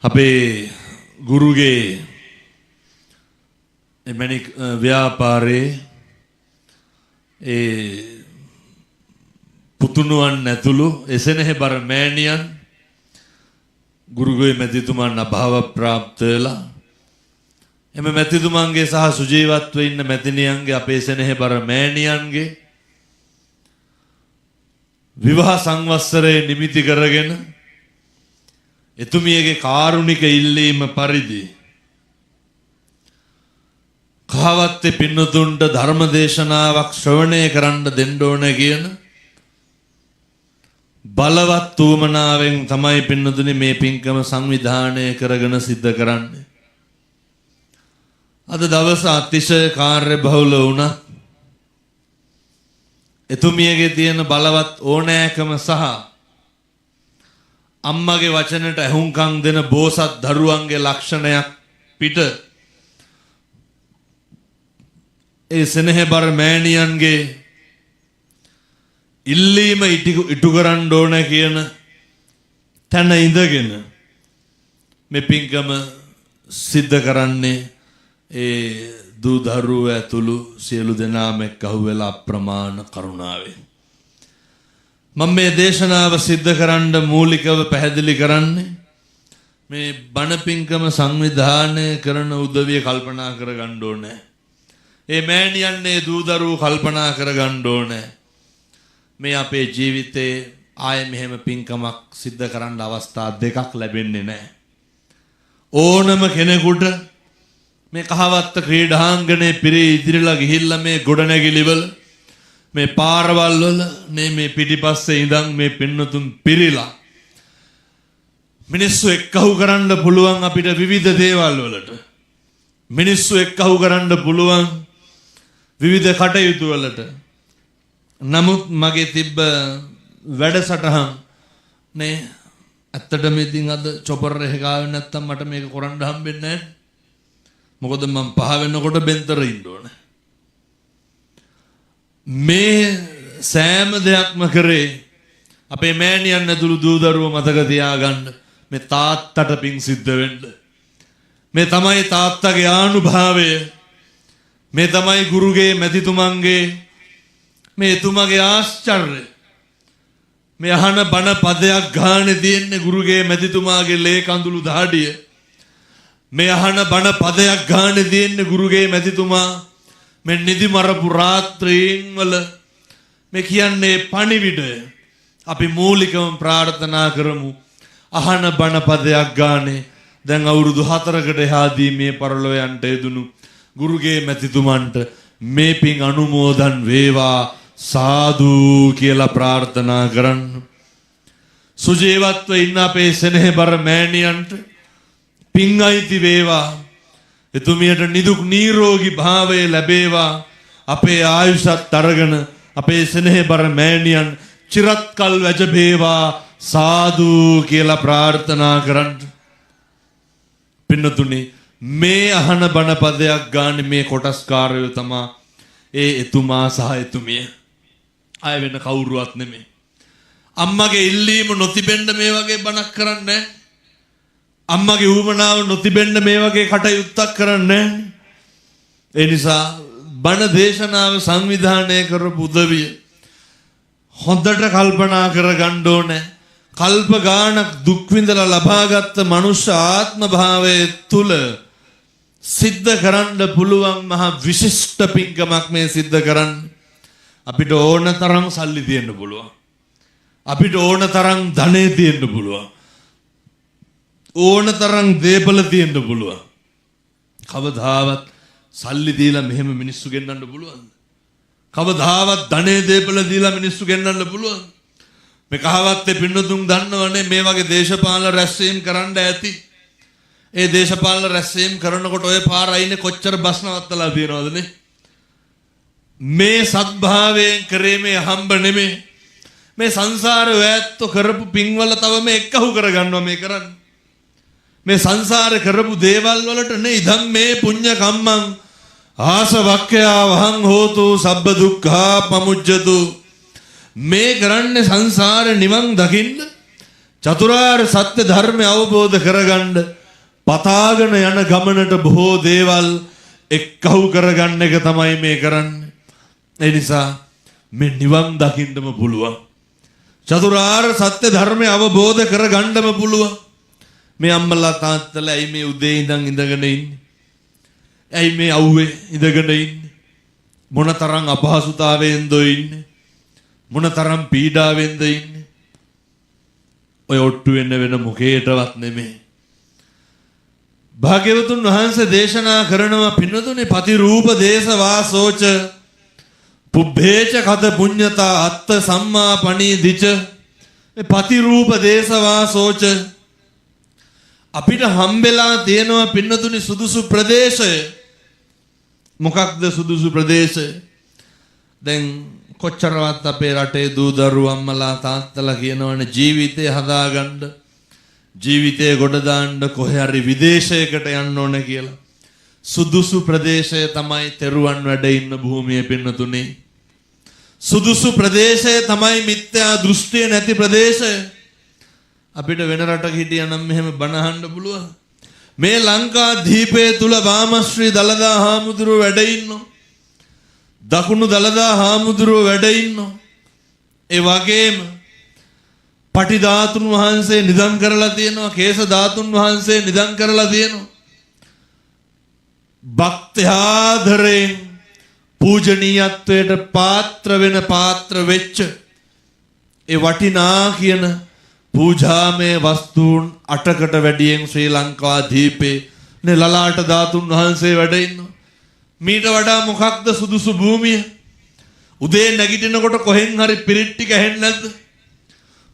අපේ ගුරුගේ එමැනි ව්‍යාපාරේ ඒ පුතුණුවන් ඇතුළු එසෙනෙහි බර මෑණියන් ගුරුගේ මැතිතුමන් අභාව ප්‍රාප්ත වෙලා එම මැතිතුමන්ගේ සහ සුජීවත්ව ඉන්න මැතිණියන්ගේ අපේ සෙනෙහි බර මෑණියන්ගේ විවාහ සංවත්සරයේ නිමිති කරගෙන එතුමියගේ කාරුණික ඉල්ලීම පරිදි කහවත්තේ පින්නතුන්ට ධර්ම දේශනාවක් ශ්‍රවණය කරන්න දෙන්න ඕන කියන බලවත් උවමනාවෙන් තමයි පින්නතුනි මේ පින්කම සංවිධානය කරගෙන සිද්ධ කරන්නේ. අද දවස අතිශය කාර්යබහුල වුණා. එතුමියගේ තියෙන බලවත් ඕනෑකම සහ අම්මගේ වචනට ඇහුම්කන් දෙන බෝසත් දරුවන්ගේ ලක්ෂණයක් පිට ඒ සෙනෙහබර මෑණියන්ගේ ඉල්ලීම ඉටු කරන්න ඕන කියන තැන ඉඳගෙන මේ පින්කම සිද්ධ කරන්නේ ඒ දූ දරුවෝ ඇතුළු සියලු දෙනාම එක්ක අහුවෙලා අප්‍රමාණ කරුණාවෙන්. මම මේ දේශනාව සිද්ධ කරන්න මූලිකව පැහැදිලි කරන්නේ මේ බණ පින්කම සංවිධානය කරන උදවිය කල්පනා කරගන්න ඕනේ. ඒ මෑණියන්නේ දූ දරුවෝ කල්පනා කරගන්න ඕනේ. මේ අපේ ජීවිතේ ආයෙ මෙහෙම පින්කමක් සිද්ධ කරන්න අවස්ථා දෙකක් ලැබෙන්නේ නැහැ. ඕනම කෙනෙකුට මේ කහවත්ත ක්‍රීඩාංගණේ පිරී ඉදිරියලා ගිහිල්ලා මේ ගොඩනැගිලිවල මේ පාරවල් වල මේ පිටිපස්සේ ඉඳන් මේ පින්නතුන් පිරීලා මිනිස්සු එක්කහුව කරන්න පුළුවන් අපිට විවිධ දේවල් වලට. මිනිස්සු එක්කහුව කරන්න පුළුවන් විවිධ කටයුතු වලට. නමුත් මගේ තිබ්බ වැඩසටහන් නේ ඇත්තටම ඉතින් අද චොපර් එක ගාවේ නැත්තම් මට මේක කරන්න හම්බෙන්නේ නැහැ. මොකද මම පහ වෙනකොට බෙන්තර ඉන්න ඕනේ. මේ සෑම දෙයක්ම කරේ අපේ මෑණියන් ඇතුළු දූ දරුවෝ මතක තියාගන්න මේ තාත්තට පිං සිද්ධ වෙන්න. මේ තමයි තාත්තගේ ආනුභාවය. මේ තමයි ගුරුගේ මැතිතුමන්ගේ මේ එතුමගේ ආශ්චර්ය. මේ අහන බණ පදයක් ගානේ තියෙන්නේ ගුරුගේ මැතිතුමාගේ ලේ කඳුළු දහඩිය. මේ අහන බණ පදයක් ගානේ තියෙන්නේ ගුරුගේ මැතිතුමා මේ නිදි මරපු රාත්‍රීන් වල මේ කියන්නේ පණිවිඩය. අපි මූලිකවම ප්‍රාර්ථනා කරමු අහන බණ පදයක් ගානේ දැන් අවුරුදු 4කට එහාදී මේ පරලෝ යන්ට එදුණු ගුරුගේ මැතිතුමන්ට මේ පින් අනුමෝදන් වේවා සාදු කියලා ප්‍රාර්ථනා කරන්න. සුජීවත්ව ඉන්න අපේ සෙනෙහබර මෑණියන්ට පින් අයිති වේවා. එතුමියට නිදුක් නිරෝගී භාවය ලැබේවා. අපේ ආයුෂත් අරගෙන අපේ සෙනෙහබර මෑණියන් චිරත් කල් වැජබේවා සාදු කියලා ප්‍රාර්ථනා කරන්න. පින්නතුනි මේ අහන බණ පදයක් ගන්න මේ කොටස්කාරයෝ තමා ඒ එතුමා සහ එතුමිය. අය වෙන කවුරුවත් නෙමෙයි. අම්මගේ ඉල්ලීම නොතිබෙන්න මේ වගේ බණක් කරන්නේ. අම්මගේ ඌමනාව නොතිබෙන්න මේ වගේ කටයුත්තක් කරන්නේ. ඒ නිසා බණ දේශනාව සංවිධානය කරපු උදවිය හොඳට කල්පනා කරගන්න ඕනේ. කල්ප ගානක් දුක් විඳලා ලබාගත් මනුෂ්‍ය ආත්ම භාවයේ තුල සිද්ධ කරන්න පුළුවන් මහා විශිෂ්ට පින්කමක් මේ සිද්ධ කරන්න. අපිට ඕන තරම් සල්ලි තියෙන්න පුළුවන්. අපිට ඕන තරම් ධනෙ තියෙන්න පුළුවන්. ඕන තරම් දේපල තියෙන්න පුළුවන්. කවදාවත් සල්ලි දීලා මෙහෙම මිනිස්සු ගෙන්නන්න පුළුවන්ද? කවදාවත් ධනෙ දේපල දීලා මිනිස්සු ගෙන්නන්න පුළුවන්ද? මේ කහවත්තේ පින්නතුන් දන්නවනේ මේ වගේ දේශපාලන රැස්වීම් කරන්න ඇති. ඒ දේශපාලන රැස්වීම් කරනකොට ඔය පාර අයිනේ කොච්චර බස් නවත්තලා තියනවද නේ? මේ සත්භාවයෙන් කරේ මේ හම්බ නෙමේ. මේ සංසාරේ ඔයත් කරපු පින්වල තව මේ එක්කහුව කරගන්නවා මේ කරන්නේ. මේ සංසාරේ කරපු දේවල් වලට නේ ඉදම් මේ පුඤ්ඤ කම්මං ආසවක්ඛයා වහං හෝතු සබ්බ දුක්ඛා පමුජ්ජතු. මේ කරන්නේ සංසාරේ නිවන් දකින්න චතුරාර්ය සත්‍ය ධර්මය අවබෝධ කරගන්න පතාගෙන යන ගමනට බොහෝ දේවල් එක්කහුව කරගන්න එක තමයි මේ කරන්නේ. ඒ නිසා මේ නිවන් දකින්නම පුළුවන්. චතුරාර්ය සත්‍ය ධර්මය අවබෝධ කරගන්නම පුළුවන්. මේ අම්මලා තාත්තලා ඇයි මේ උදේ ඉඳන් ඉඳගෙන ඉන්නේ? ඇයි මේ අවුවේ ඉඳගෙන ඉන්නේ? මොනතරම් අපහසුතාවයෙන්ද ඉන්නේ? මොනතරම් පීඩාවෙන්ද ඉන්නේ? ඔය ඔට්ටු වෙන්න වෙන මොකේටවත් නෙමෙයි. භාග්‍යවතුන් වහන්සේ දේශනා කරනවා පින්නතුනේ පතිරූප දේශ වාසෝච පුබ්බේච කත පුඤ්ඤතා අත්ත සම්මා පණීදිච. මේ පතිරූප දේශ වාසෝච අපිට හම්බෙලා තියෙනවා පින්නතුනේ සුදුසු ප්‍රදේශය. මොකක්ද සුදුසු ප්‍රදේශය? දැන් කොච්චරවත් අපේ රටේ දූ දරුවෝ අම්මලා තාත්තලා කියනවනේ ජීවිතය හදාගන්න ජීවිතය ගොඩ දාන්න කොහේ හරි විදේශයකට යන්න ඕන කියලා. සුදුසු ප්‍රදේශය තමයි තෙරුවන් වැඩ ඉන්න භූමිය පින්නතුනේ. සුදුසු ප්‍රදේශය තමයි මිත්‍යා දෘෂ්ටිය නැති ප්‍රදේශය. අපිට වෙන රටක හිටියනම් මෙහෙම බණ අහන්න පුළුවන්. මේ ලංකා දීපේ තුල වාමශ්‍රී දලදා හාමුදුරුවෝ වැඩ ඉන්නවා. දකුණු දලදා හාමුදුරුවෝ වැඩ ඉන්නවා. ඒ වගේම පටි ධාතුන් වහන්සේ නිදන් කරලා තියෙනවා. කේස ධාතුන් වහන්සේ නිදන් කරලා තියෙනවා. භක්ත්‍යාදරයෙන් පූජනීයත්වයට පාත්‍ර වෙන පාත්‍ර වෙච්ච ඒ වටිනා කියන පූජාමය වස්තුන් 8කට වැඩියෙන් ශ්‍රී ලංකා දීපේ නේ ලලාට ධාතුන් වහන්සේ වැඩ ඉන්නවා. මීට වඩා මොකක්ද සුදුසු භූමිය? උදේ නැගිටිනකොට කොහෙන් හරි පිරිත් ටික ඇහෙන්නේ නැද්ද?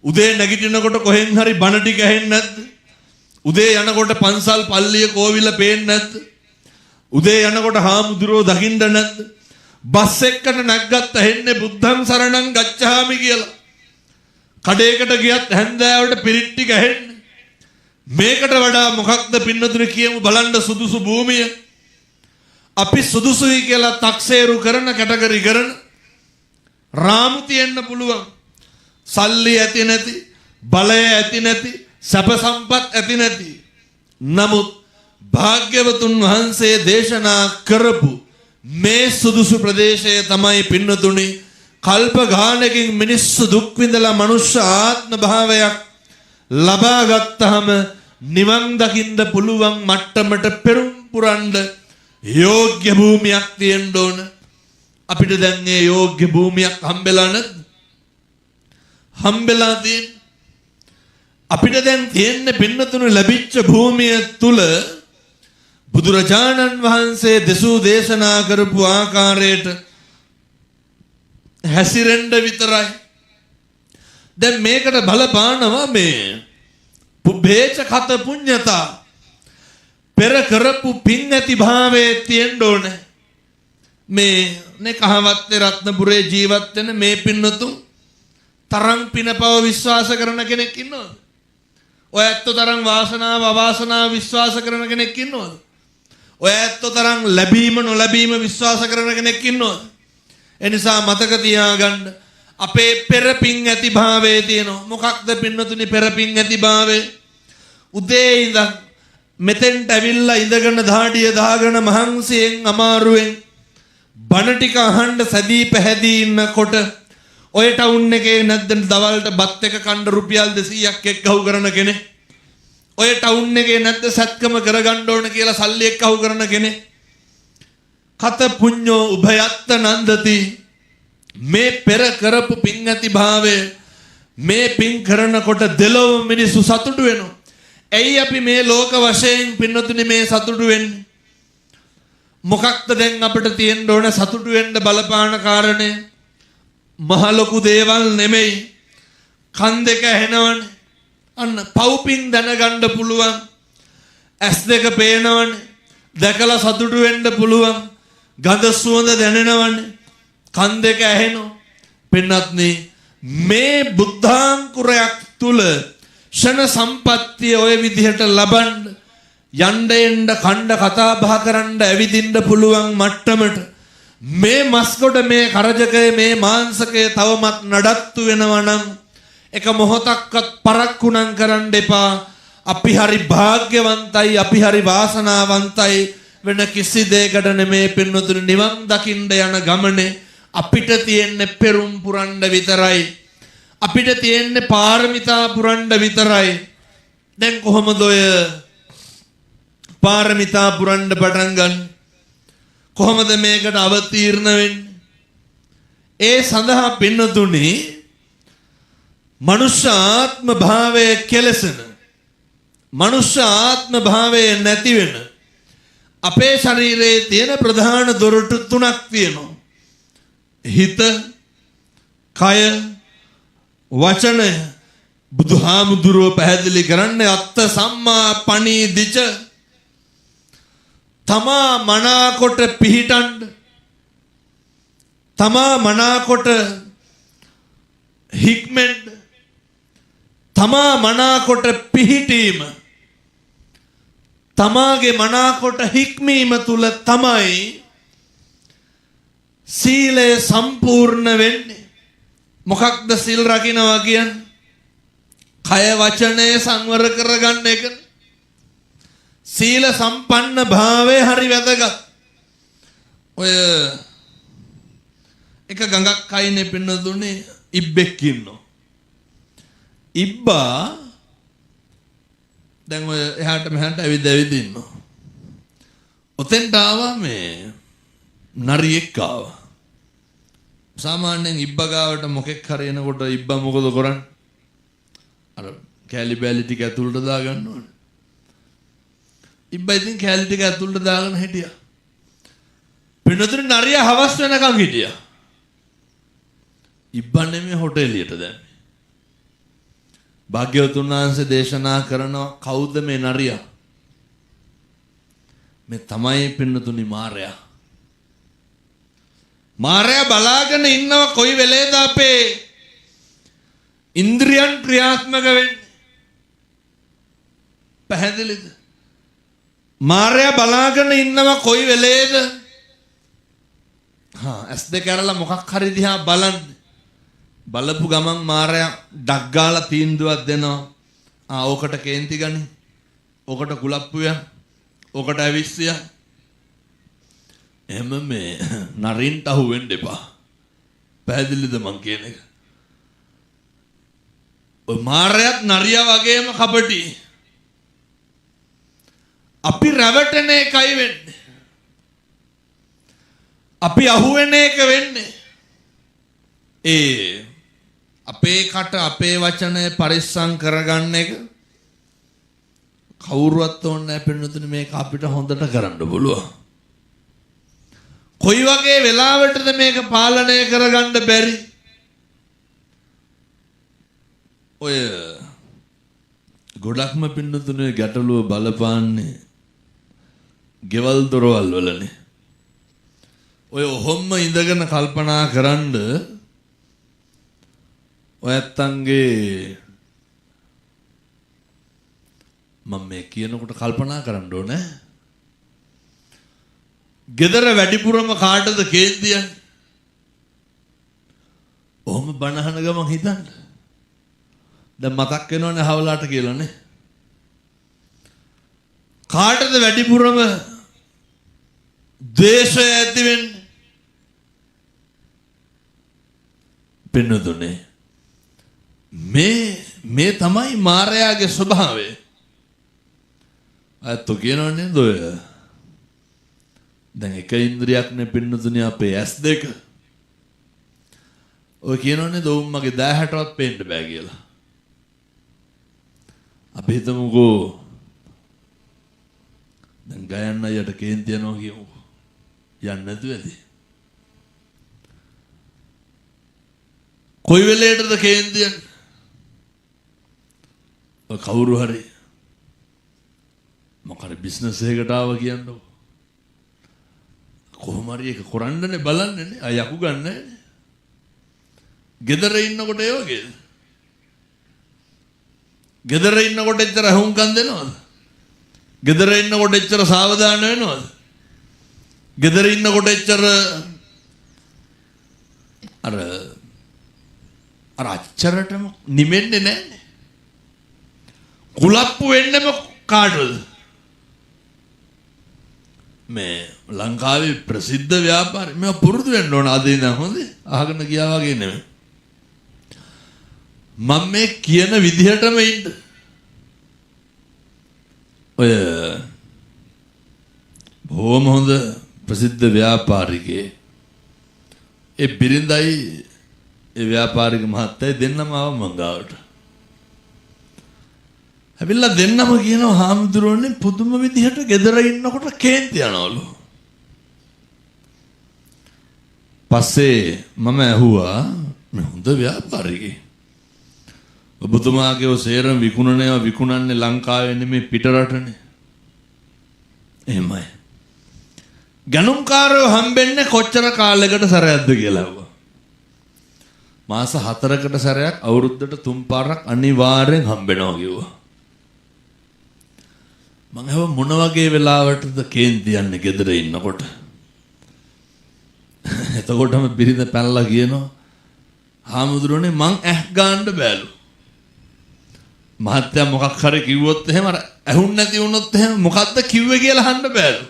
උදේ නැගිටිනකොට කොහෙන් හරි බණ ටික ඇහෙන්නේ නැද්ද? උදේ යනකොට පන්සල් පල්ලිය කෝවිල පේන්නේ නැද්ද? උදේ යනකොට හාමුදුරුවෝ දකින්න නැද්ද? බස් එකට නැග්ගත් ඇහෙන්නේ බුද්ධං සරණං ගච්ඡාමි කියලා. කඩේකට ගියත් හැන්දෑවට පිරිත් ටික ඇහෙන්නේ. මේකට වඩා මොකක්ද පින්නතුනේ කියමු බලන්න සුදුසු භූමිය. අපි සුදුසුයි කියලා තක්සේරු කරන කැටගරි කරන රාමු තියෙන්න පුළුවන්. සල්ලි ඇති නැති, බලය ඇති නැති, සැප සම්පත් ඇති නැති. නමුත් භාග්‍යවතුන් වහන්සේ දේශනා කරපු මේ සුදුසු ප්‍රදේශය තමයි පින්නතුනි කල්ප ගානකින් මිනිස්සු දුක් විඳලා මනුෂ්‍ය ආත්ම භාවයක් ලබා ගත්තාම නිවන් දකින්න පුළුවන් මට්ටමට පෙරම් පුරන්න යෝග්‍ය භූමියක් තියෙන්න ඕන. අපිට දැන් මේ යෝග්‍ය භූමියක් හම්බෙලා නැද්ද? හම්බෙලා තියෙන. අපිට දැන් තියෙන්නේ පින්නතුණු ලැබිච්ච භූමිය තුල බුදුරජාණන් වහන්සේ දෙසූ දේශනා කරපු ආකාරයට හැසිරෙන්න විතරයි. දැන් මේකට බලපානවා මේ පුබ්බේච කත පුඤ්ඤතා පෙර කරපු පින් ඇති භාවයේ තියෙන්න ඕනේ. මේ නේ කහවත්තේ රත්නපුරේ ජීවත් වෙන මේ පින්නතුන් තරම් පිනපව විශ්වාස කරන කෙනෙක් ඉන්නවද? ඔය ඇත්ත තරම් වාසනාව අවාසනාව විශ්වාස කරන කෙනෙක් ඉන්නවද? ඔය ඇත්ත තරම් ලැබීම නොලැබීම විශ්වාස කරන කෙනෙක් ඉන්නවද? එනිසා මතක තියාගන්න අපේ පෙර පින් ඇති භාවයේ තියෙනවා. මොකක්ද පින්නතුනි පෙර පින් ඇති භාවය? උදේ ඉඳන් මෙතෙන්ට ඇවිල්ලා ඉඳගෙන ධාඩිය දාගෙන මහන්සියෙන් අමාරුවෙන් බණ ටික අහන්න සැදී පැහැදී ඉන්නකොට ඔය ටවුන් එකේ නැද්ද දවල්ට බත් එක කන්න රුපියල් 200ක් එක්කහුව කරන කෙනෙක්? ඔය ටවුන් එකේ නැද්ද සත්කම කරගන්න ඕන කියලා සල්ලි එක්කහුව කරන කෙනෙක්? කත පුඤ්ඤෝ උභයත්ත නන්දති. මේ පෙර කරපු පින් ඇති භාවය මේ පින් කරනකොට දෙලොව මිනිස්සු සතුටු වෙනවා. ඇයි අපි මේ ලෝක වශයෙන් පින්නතුනි මේ සතුටු වෙන්නේ? මොකක්ද දැන් අපිට තියෙන්න ඕන සතුටු වෙන්න බලපාන කාරණය? මහ ලොකු දේවල් නෙමෙයි. කන් දෙක ඇහෙනවනේ. අන්න පව්පින් දැනගන්න පුළුවන්. ඇස් දෙක පේනවනේ. දැකලා සතුටු වෙන්න පුළුවන්. ගඳ සුවඳ දැනෙනවනේ. කන් දෙක ඇහෙනවා. පින්නත්නි මේ බුද්ධාංකුරයක් තුල ෂණ සම්පත්තිය ඔය විදිහට ලබන්න යන්න එන්න කණ්ඩ කතා බහ කරන්න ඇවිදින්න පුළුවන් මට්ටමට මේ මස්කොඩ මේ කරජකය මේ මාංශකය තවමත් නඩත්තු වෙනවා නම් එක මොහොතක්වත් පරක්කු නම් කරන්න එපා. අපි හරි වාග්යවන්තයි, අපි හරි වාසනාවන්තයි. වෙන කිසි දෙයකට නෙමේ පින්නතුනි නිවන් දකින්න යන ගමනේ අපිට තියෙන්නේ පෙරුම් පුරන්න විතරයි. අපිට තියෙන්නේ පාරමිතා පුරන්න විතරයි. දැන් කොහොමද ඔය පාරමිතා පුරන්න පටන් ගන්න? කොහොමද මේකට අවතීර්ණ වෙන්නේ? ඒ සඳහා පින්නතුනි මනුෂ්‍ය ආත්ම භාවය කෙලසන, මනුෂ්‍ය ආත්ම භාවය නැති වෙන අපේ ශරීරයේ තියෙන ප්‍රධාන දොරටු තුනක් තියෙනවා. හිත, කය, වචනය. බුදුහාමුදුරුව පැහැදිලි කරන්නේ අත්ත සම්මා පණීදිච, තමා මනාකොට පිහිටන්න, තමා මනාකොට හික්මෙන්න, තමා මනාකොට පිහිටීම, තමාගේ මනාකොට හික්මීම තුල තමයි සීලය සම්පූර්ණ වෙන්නේ. මොකක්ද සීල් රකින්නවා කියන්නේ? කය වචනය සංවර කරගන්න එක. සීල සම්පන්න භාවය හරි වැදගත්. ඔය එක ගඟක් කයිනේ පින්නදුනේ ඉබ්බෙක් ඉන්නවා. ඉබ්බා දැන් ඔය එහාට මෙහාට ඇවිද ඉන්නවා. ඔතෙන්ට ආවා මේ නරියෙක් ආවා. සාමාන්‍යයෙන් ඉබ්බා ගාවට මොකෙක් හරි එනකොට ඉබ්බා මොකද කරන්නේ? අර කැලි බැලි ටික ඇතුළට දාගන්න ඕනේ. ඉබ්බා ඉතින් කැලි ටික ඇතුළට දාගෙන හිටියා. පින්නතුනේ නරියා හවස් වෙනකන් හිටියා. ඉබ්බා නෙමෙයි හොටෙලියට දැම්මේ. භාග්‍යවතුන් වහන්සේ දේශනා කරනවා කවුද මේ නරියා? මේ තමයි පින්නතුනි මාරයා. මාරයා බලාගෙන ඉන්නවා කොයි වෙලේද අපේ ඉන්ද්‍රියන් ක්‍රියාත්මක වෙන්නේ. පැහැදිලිද? මාරයා බලාගෙන ඉන්නවා කොයි වෙලේද. ඇස් දෙක අරලා මොකක් හරි දිහා බලන්න. බලපු ගමන් මාරයා ඩක් ගාලා තීන්දුවක් දෙනවා. ඕකට කේන්ති ගනි. ඕකට කුලප්පුය. ඕකට ඇවිස්සිය. එහෙම මේ නරින්ට අහු වෙන්න එපා. පැහැදිලිද මං කියන එක? ඔය මාරයාත් නරියා වගේම කපටි. අපි රැවටෙන එකයි වෙන්නේ. අපි අහුවෙන එක වෙන්නේ. අපේ කට අපේ වචනය පරිස්සම් කරගන්න එක කවුරුවත් ඕනේ නැහැ පින්නතුනේ. මේක අපිට හොඳට කරන්න පුළුවන්. කොයි වගේ වෙලාවටද මේක පාලනය කරගන්න බැරි? ඔය ගොඩක්ම පින්නතුනේ ගැටලුව බලපාන්නේ ගෙවල් දොරවල් වලනේ. ඔය ඔහොම ඉඳගෙන කල්පනා කරන්ඩ ඔයත්තන්ගේ මම මේ කියනකොට කල්පනා කරන්න ඕනේ. ගෙදර වැඩිපුරම කාටද කේන්තියන්නේ? ඔහොම බනහන ගමන් හිතන්න. දැන් මතක් වෙනවනේ හවලාට කියලානේ. කාටද වැඩිපුරම ද්වේෂය ඇති වෙන්නේ? පින්නතුනේ මේ තමයි මාරයාගේ ස්වභාවය. අයත් කියනවනේ දොය. දැන් එක ඉන්ද්‍රියක්නේ පින්නතුනේ අපේ S2. ඔය කියනවනේ දොම්මගේ 10ටවත් පේන්න බෑ කියලා. අපි හිතමුකෝ දැන් ගයන්න අයට කේන්ති යනවා කියමුකෝ. යන්නේ නැතුව ඇති. කොයි වෙලේටද කේන්ති යන්නේ? ඔය කවුරු හරි මොකද බිස්නස් එකකට ආවා කියන්නකො. කොහොම හරි ඒක කරන්නනේ බලන්නේ නේ. අය යකු ගන්නෑ. ගෙදර ඉන්නකොට ඒ වගේද? ගෙදර ඉන්නකොට එච්චර හුම්කම් දෙනවද? ගෙදර ඉන්නකොට එච්චර සාවධාන වෙනවද? ගෙදර ඉන්නකොට එච්චර අර අර අච්චරටම නිමෙන්නේ නැහැ. කුලප්පු වෙන්නම කාටද? මේ ලංකාවේ ප්‍රසිද්ධ ව්‍යාපාරි මේවා පුරුදු වෙන්න ඕන. අද ඉඳන් හොඳ අහගෙන ගියා වගේ නෙමෙයි. මම මේ කියන විදිහටම ඉන්න. ඔය බොහොම හොඳ ප්‍රසිද්ධ ව්‍යාපාරිකේ ඒ බිරිඳයි ඒ ව්‍යාපාරික මහත්තයයි දෙන්නම ආව මංගාවට. හැබැයි දෙන්නම කියනවා හාමුදුරුවනේ පුදුම විදිහට ගෙදර ඉන්නකොට කේන්ති යනවලු. පස්සේ මම ඇහුවා මේ හොඳ ව්‍යාපාරිකේ ඔබතුමාගේ සේරම විකුණන්නේ ලංකාවේ නෙමෙයි පිටරටනේ. එහෙමයි. ගණුම්කාරයෝ හම්බෙන්නේ කොච්චර කාලයකට සැරයක්ද කියලා අහුවා. මාස 4කට සැරයක් අවුරුද්දට 3 පාරක් අනිවාර්යෙන් හම්බෙනවා කිව්වා. මම අහුවා මොන වගේ වෙලාවටද කේන්ති යන්නේ ගෙදර ඉන්නකොට. එතකොටම බිරිඳ පැනලා කියනවා හාමුදුරනේ මං ගන්න බෑලු. මහත්තයා මොකක් හරි කිව්වොත් එහෙම අර ඇහුන්නේ නැති වුණොත් එහෙම මොකද්ද කිව්වේ කියලා අහන්න බෑලු.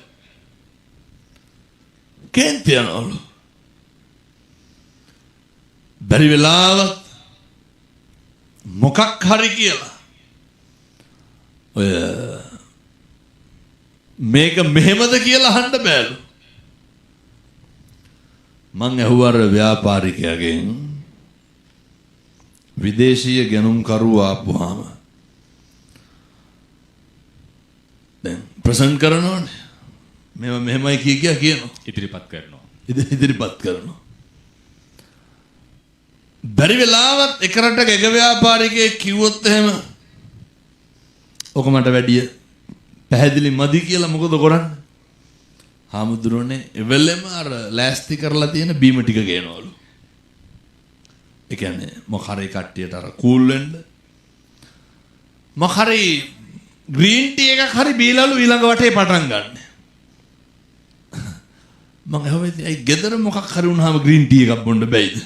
කේන්ති යනවලු. බැරි වෙලාවත් මොකක් හරි කියලා ඔය මේක මෙහෙමද කියලා අහන්න බෑලු. මං ඇහුවා ව්‍යාපාරිකයාගෙන් විදේශීය ගැනුම්කරුවෝ ආපුවාම දැන් ප්‍රසන්ට් කරනෝනේ. මේව මෙහෙමයි කියනවා. ඉදිරිපත් කරනවා. බැරි වෙලාවත් එක රටක එක ව්‍යාපාරිකයෙක් කිව්වොත් එහෙම ඔක මට වැඩිය පැහැදිලි මදි කියලා මොකද කරන්නේ? හාමුදුරනේ එවෙලෙම අර ලෑස්ති කරලා තියෙන බීම ටික ගේනවලු. ඒ කියන්නේ මොකරි කට්ටියට අර කූල් වෙන්න මොකරි ග්‍රීන් ටී එකක් හරි බීලාලු ඊළඟ වටේ පටන් ගන්න. මම ඇහුවේ ඒ ගෙදර මොකක් හරි වුණාම ග්‍රීන් ටී එකක් බොන්න බෑයිද?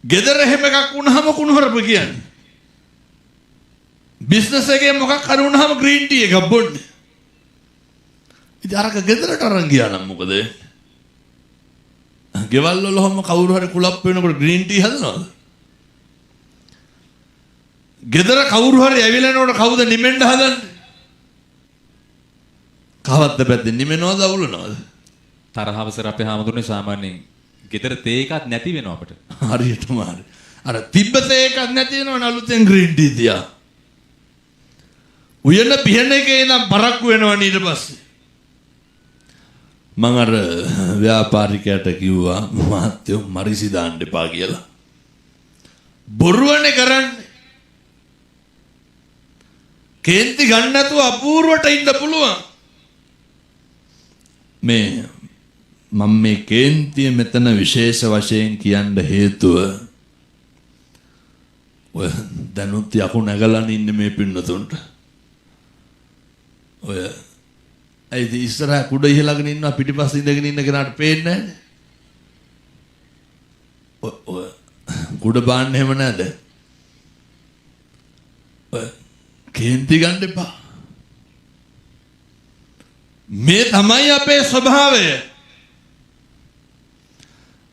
ගෙදර හැම එකක් වුණාම කුණුහරුප කියන්නේ. බිස්නස් එකේ මොකක් හරි වුණාම ග්‍රීන් ටී එකක් බොන්නේ. ඉතින් අරක ගෙදරට අරන් ගියා නම් මොකද? ගෙවල් වල ඔහම කවුරු හරි කුලප් වෙනකොට ග්‍රීන් ටී හදනවද? ගෙදර කවුරු හරි ඇවිලනකොට කවුද නිමෙන්න හදන්නේ? කවද්ද පැත්තෙන් නිමෙනවද අවුලනවද? තරහවසර අපේ හාමුදුරනේ සාමාන්‍යයෙන් ගෙදර තේ එකක් නැති වෙනවා අපිට. හරියටම හරි. අර තිබ්බ තේ එකක් නැති වෙනවනේ අලුතෙන් ග්‍රීන් ටී තියා. උයන පිහන එකේ ඉඳන් පරක්කු වෙනවනේ ඊට පස්සේ. මම අර ව්‍යාපාරිකයට කිව්වා මහත්තයෝ මරිසි දාන්න එපා කියලා. බොරුවනේ කරන්නේ. කේන්ති ගන්න නැතුව අපූර්වට ඉන්න පුළුවන්. මම මේ කේන්තිය මෙතන විශේෂ වශයෙන් කියන්න හේතුව ඔය දැනුත් යකු නැගලාන ඉන්නේ මේ පින්නතුන්ට. ඔය ඇයිද ඉස්සරහ කුඩ ඉහළගෙන ඉන්නවා පිටිපස්ස ඉඳගෙන ඉන්න කෙනාට පේන්නේ නැහැනේ. ඔය කුඩ බාන්න එහෙම නැද? ඔය කේන්ති ගන්න එපා. මේ තමයි අපේ ස්වභාවය.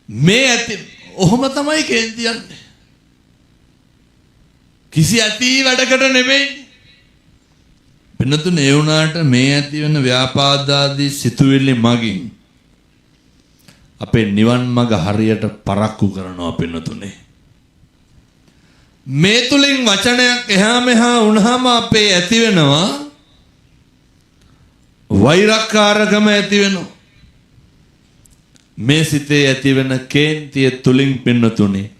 මේ ඇති ඔහොම තමයි කේන්ති යන්නේ. කිසි ඇති වැඩකට නෙමෙයි. පින්නතුනේ ඒ වුණාට මේ ඇති වෙන ව්‍යාපාදාදී සිතුවිලි මගින් අපේ නිවන් මඟ හරියට පරක්කු කරනවා පින්නතුනේ. මේ තුලින් වචනයක් එහා මෙහා වුණාම අපේ ඇති වෙනවා වෛරක්කාරකම ඇති වෙනවා. මේ සිතේ ඇති වෙන කේන්තිය තුලින් පින්නතුනේ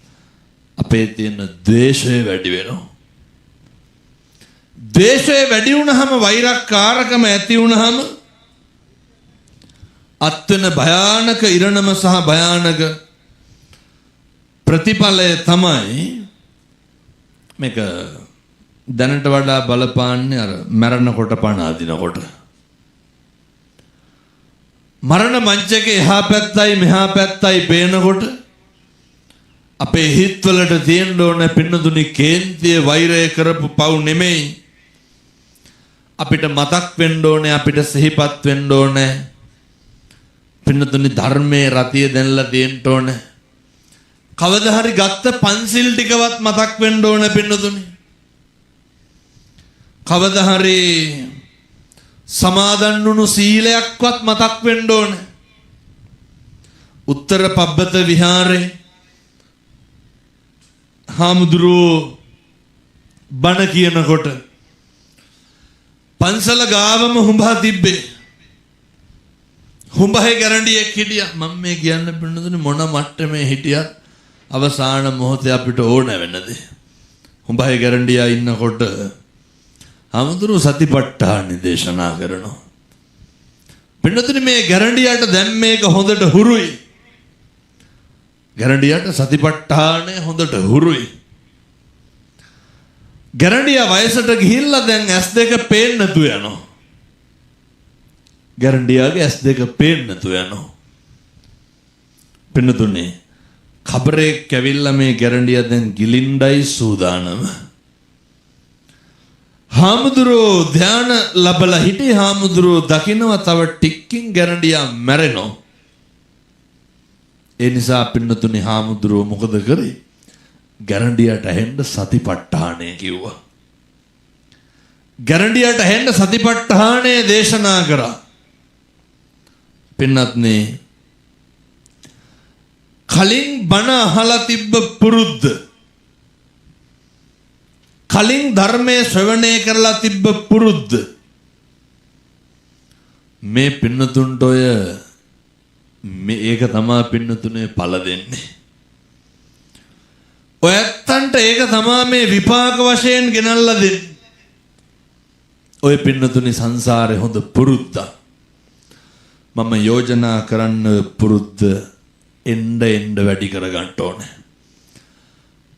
අපේ තියෙන ද්වේෂය වැඩි වෙනවා. ද්වේෂය වැඩි වුණාම වෛරක්කාරකම ඇති වුණාම අත්වන භයානක ඉරණම සහ භයානක ප්‍රතිඵලය තමයි මේක දැනට වඩා බලපාන්නේ අර මරණකොට පණ අදිනකොට. මරණ මංචකේ එහා පැත්තයි මෙහා පැත්තයි පේනකොට අපේ හිත්වලට තියෙන්න ඕන පින්නතුනි කේන්තිය වෛරය කරපු පව් නෙමෙයි. අපිට මතක් වෙන්න ඕනේ, අපිට සිහිපත් වෙන්න ඕනේ. පින්නතුනි ධර්මයේ රතිය දැනලා තියෙන්න ඕනේ. කවදා හරි ගත්ත පන්සිල් ටිකවත් මතක් වෙන්න ඕනේ පින්නතුනි. කවදා හරි සමාදන් වුණු සීලයක්වත් මතක් වෙන්න ඕනේ. උත්තර පබ්බත විහාරේ හාමුදුරුවෝ බණ කියනකොට පන්සල ගාවම හුඹා තිබ්බේ. හුඹහේ ගැරන්ඩියෙක් හිටියා. මම මේ කියන්න පින්නතුනේ මොන මට්ටමේ හිටියත් අවසාන මොහොතේ අපිට ඕන වෙනද. හුඹහේ ගැරන්ඩියා ඉන්නකොට හාමුදුරුවෝ සතිපට්ඨාන දේශනා කරනවා. පින්නතුනේ මේ ගැරන්ඩියාට දැන් මේක හොඳට හුරුයි. ගැරන්ඩියාට සතිපට්ඨානය හොඳට හුරුයි. ගැරන්ඩියා වයසට ගිහිල්ලා දැන් S2 පේන්න නැතු යනවා. ගැරන්ඩියාගේ S2 පේන්න නැතු යනවා. පින්නතුනේ කබරේ කැවිල්ලා මේ ගැරන්ඩියා දැන් ගිලින්ඩයි සූදානම. හාමුදුරුවෝ ධාන ලැබලා හිටි හාමුදුරුවෝ දකින්නවා තව ටිකකින් ගැරන්ඩියා මැරෙනවා. ඒ නිසා පින්නතුනි හාමුදුරුවෝ මොකද කරේ? ගැරන්ඩියට ඇහෙන්න සතිපට්ඨානය කිව්වා. ගැරන්ඩියට ඇහෙන්න සතිපට්ඨානය දේශනා කරා. පින්නත්නි කලින් බණ අහලා තිබ්බ පුරුද්ද, කලින් ධර්මයේ ශ්‍රවණය කරලා තිබ්බ පුරුද්ද මේ පින්නතුන්ට ඔය මේක තමයි පින්නතුනේ ඵල දෙන්නේ. ඔය ඇත්තන්ට ඒක තමයි මේ විපාක වශයෙන් ගෙනල්ලා දෙන්නේ. ඔය පින්නතුනේ සංසාරේ හොඳ පුරුද්ද. මම යෝජනා කරන්න පුරුද්ද එන්න වැඩි කරගන්න ඕනේ.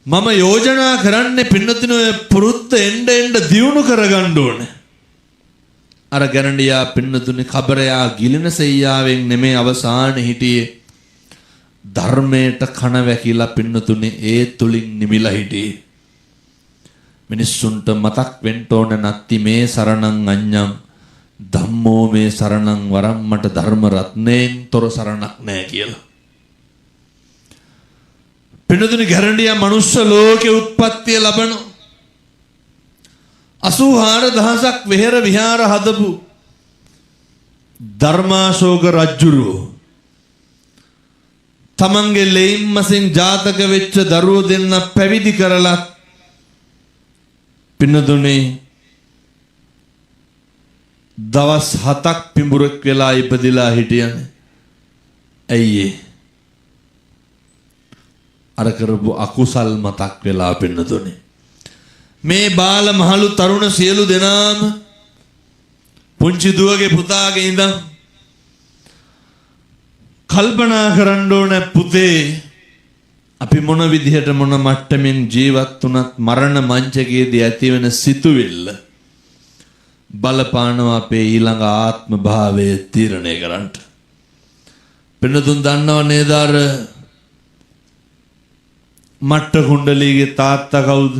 මම යෝජනා කරන්නේ පින්නතුනේ ඔය පුරුද්ද එන්න දියුණු කරගන්න ඕනේ. අර ගැරන්ඩියා පින්නතුනේ කබරයා ගිලින සෙයියාවෙන් නෙමේ අවසානයේ හිටියේ. ධර්මයට කන වැකිලා පින්නතුනේ ඒ තුලින් නිමිලා හිටියේ. මිනිස්සුන්ට මතක් වෙන්න ඕන නැති මේ සරණං අඤ්ඤං ධම්මෝ මේ සරණං වරම් මට ධර්ම රත්නයෙන් තොර සරණක් නැහැ කියලා. පින්නතුනේ ගැරන්ඩියා මනුෂ්‍ය ලෝකේ උත්පත්තිය ලබන 84000ක් වෙහෙර විහාර හදපු ධර්මාශෝක රජුරෝ තමන්ගේ ලෙයින්මසින් ජාතක වෙච්ච දරුවෝ දෙන්න පැවිදි කරලා පින්නතුනේ දවස් 7ක් පිඹුරක් වෙලා ඉපදිලා හිටියනේ. ඇයි අර කරපු අකුසල් මතක් වෙලා පින්නතුනේ මේ බාල මහලු තරුණ සියලු දෙනාම පුංචි දුවගේ පුතාගේ ඉඳන් කල්පනා කරන්න ඕන පුතේ අපි මොන විදිහට මොන මට්ටමින් ජීවත් වුණත් මරණ මංචකයේදී ඇතිවෙන සිතුවිල්ල බලපානවා අපේ ඊළඟ ආත්ම භාවය තීරණය කරන්න. පින්නතුන් දන්නව නේද අර මට්ට කුණ්ඩලීගේ තාත්තා කවුද?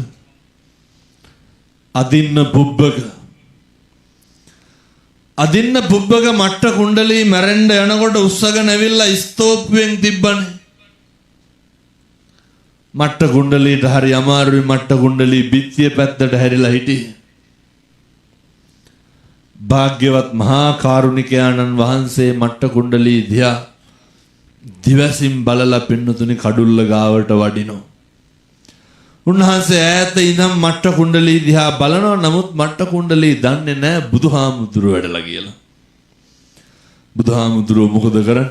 අදින්න පුබ්බක. අදින්න පුබ්බක මට්ට කුණ්ඩලී මැරෙන්න යනකොට උස්සගෙන ඇවිල්ලා ස්තෝප්පුවෙන් තිබ්බනේ. මට්ට කුණ්ඩලීට හරි අමාරුයි. මට්ට කුණ්ඩලී බිත්තිය පැත්තට හැරිලා හිටියේ. භාග්‍යවත් මහා කාරුණිකයාණන් වහන්සේ මට්ට කුණ්ඩලී දිහා දිවසින් බලලා පින්නතුනි කඩුල්ල ගාවට වඩිනෝ. උන්වහන්සේ ඈත ඉඳන් මට්ට කුණ්ඩලී දිහා බලනවා. නමුත් මට්ට කුණ්ඩලී දන්නේ නැහැ බුදුහාමුදුරුවෝ වැඩලා කියලා. බුදුහාමුදුරුවෝ මොකද කරන්නේ?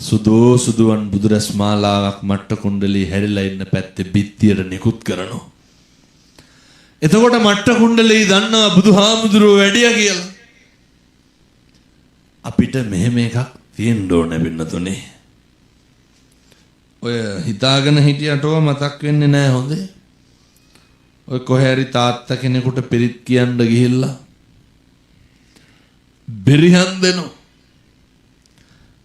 සුදුවන් බුදුරස් මාලාවක් මට්ට කුණ්ඩලී හැරිලා ඉන්න පැත්තේ බිත්තියට නිකුත් කරනවා. එතකොට මට්ට කුණ්ඩලී දන්නවා බුදුහාමුදුරුවෝ වැඩියා කියලා. අපිට මෙහෙම එකක් තියෙන්න ඕනේ පින්නතුනේ. ඔය හිතාගෙන හිටියට ඔය මතක් වෙන්නේ නැහැ හොඳේ. ඔය කොහේ හරි තාත්තා කෙනෙකුට පිරිත් කියන්න ගිහිල්ලා බෙරිහන් දෙනවා.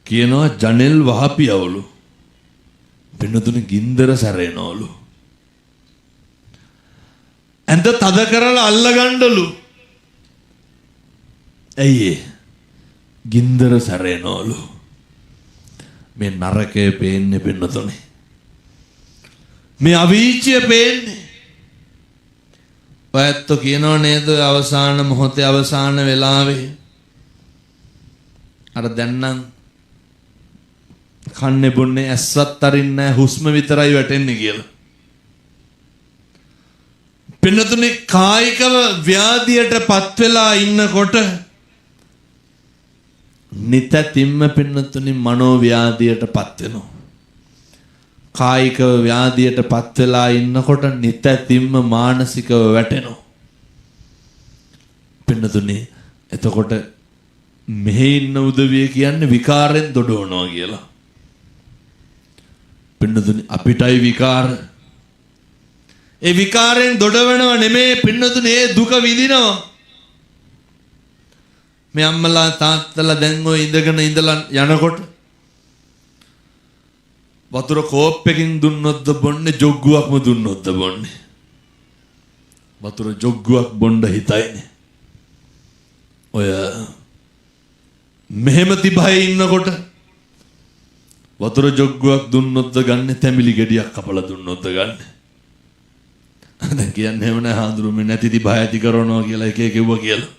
කියනවා ජනෙල් වහපියවලු. පින්නතුනි ගින්දර සැරෙනවලු. ඇඳ තද කරලා අල්ල ගන්නලු. ඇයි ඒ? ගින්දර සැරෙනවලු. මේ නරකය පේන්නේ පින්නතුනි. මේ අවීචිය පේන්නේ. ඔයත් කියනව නේද අවසාන මොහොතේ අවසාන වෙලාවේ අර දැන් නම් කන්නේ බොන්නේ ඇස්සත් අරින්නේ නැහැ හුස්ම විතරයි වැටෙන්නේ කියලා. පින්නතුනි කායිකව ව්‍යාධියට පත් වෙලා ඉන්නකොට නිතැතිම්ම පින්නතුනි මනෝ ව්‍යාධියට පත් වෙනවා. කායිකව ව්‍යාධියට පත් වෙලා ඉන්නකොට නිතැතිම්ම මානසිකව වැටෙනවා. පින්නතුනි එතකොට මෙහි ඉන්න උදවිය කියන්නේ විකාරෙන් දොඩවනවා කියලා. පින්නතුනි අපිටයි විකාර. ඒ විකාරෙන් දොඩවනව නෙමේ පින්නතුනි ඒ දුක විඳිනවා. මේ අම්මලා තාත්තලා දැන් ඔය ඉඳගෙන ඉඳලා යනකොට වතුර කෝප්පකින් දුන්නොත්ද බොන්නේ ජොග්ගුවක්ම දුන්නොත්ද බොන්නේ. වතුර ජොග්ගුවක් බොන්න හිතයිනේ. ඔය මෙහෙම තිබහේ ඉන්නකොට වතුර ජොග්ගුවක් දුන්නොත්ද ගන්න තැඹිලි ගෙඩියක් කපලා දුන්නොත්ද ගන්න. දැන් කියන්නේ එහෙම නෑ හාඳුරුමේ නැති තිබහ ඇති කරනවා කියලා එක එක කිව්වා කියලා.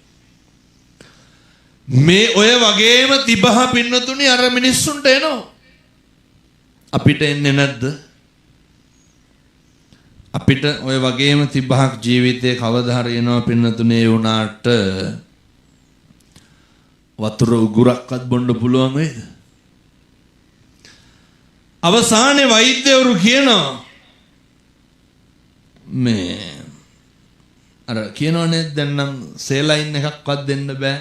මේ ඔය වගේම තිබහ පින්නතුනි අර මිනිස්සුන්ට එනවා. අපිට එන්නේ නැද්ද? අපිට ඔය වගේම තිබහක් ජීවිතේ කවදා හරි එනවා පින්නතුනේ ඒ වුණාට වතුර උගුරක්වත් බොන්න පුළුවන් වේද? අවසානයේ වෛද්‍යවරු කියනවා මේ අර කියනවනේ දැන් නම් සේලයින් එකක්වත් දෙන්න බෑ.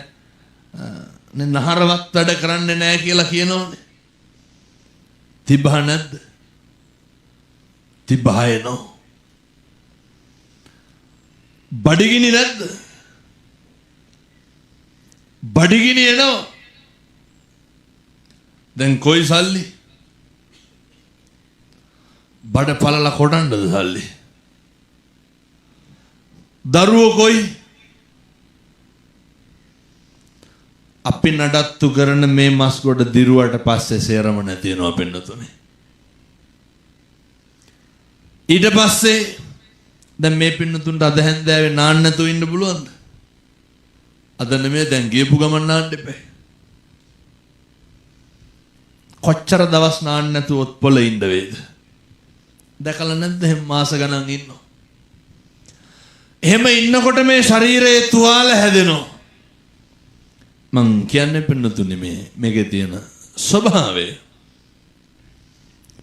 නේ නහරවත් වැඩ කරන්නේ නැහැ කියලා කියනවනේ. තිබහ නැද්ද? තිබහ එනවා. බඩගිනි නැද්ද? බඩගිනි එනවා. දැන් කොයි සල්ලි? බඩ පළලා කොටන්නද සල්ලි? දරුවෝ කොයි? අපි නඩත්තු කරන මේ මස් ගොඩ දිරුවට පස්සේ සේරම නැති වෙනවා පින්නතුනේ. ඊට පස්සේ දැන් මේ පින්නතුන්ට අද හැන්දෑවේ නාන්න නැතුව ඉන්න පුළුවන්ද? අද නෙමෙයි දැන් ගියපු ගමන් නාන්න එපා. කොච්චර දවස් නාන්න නැතුව ඔත්පොළ ඉන්න වේද? දැකලා නැද්ද එහෙම මාස ගණන් ඉන්නවා. එහෙම ඉන්නකොට මේ ශරීරයේ තුවාල හැදෙනවා. මං කියන්නේ පින්නතුනි මේකේ තියෙන ස්වභාවය.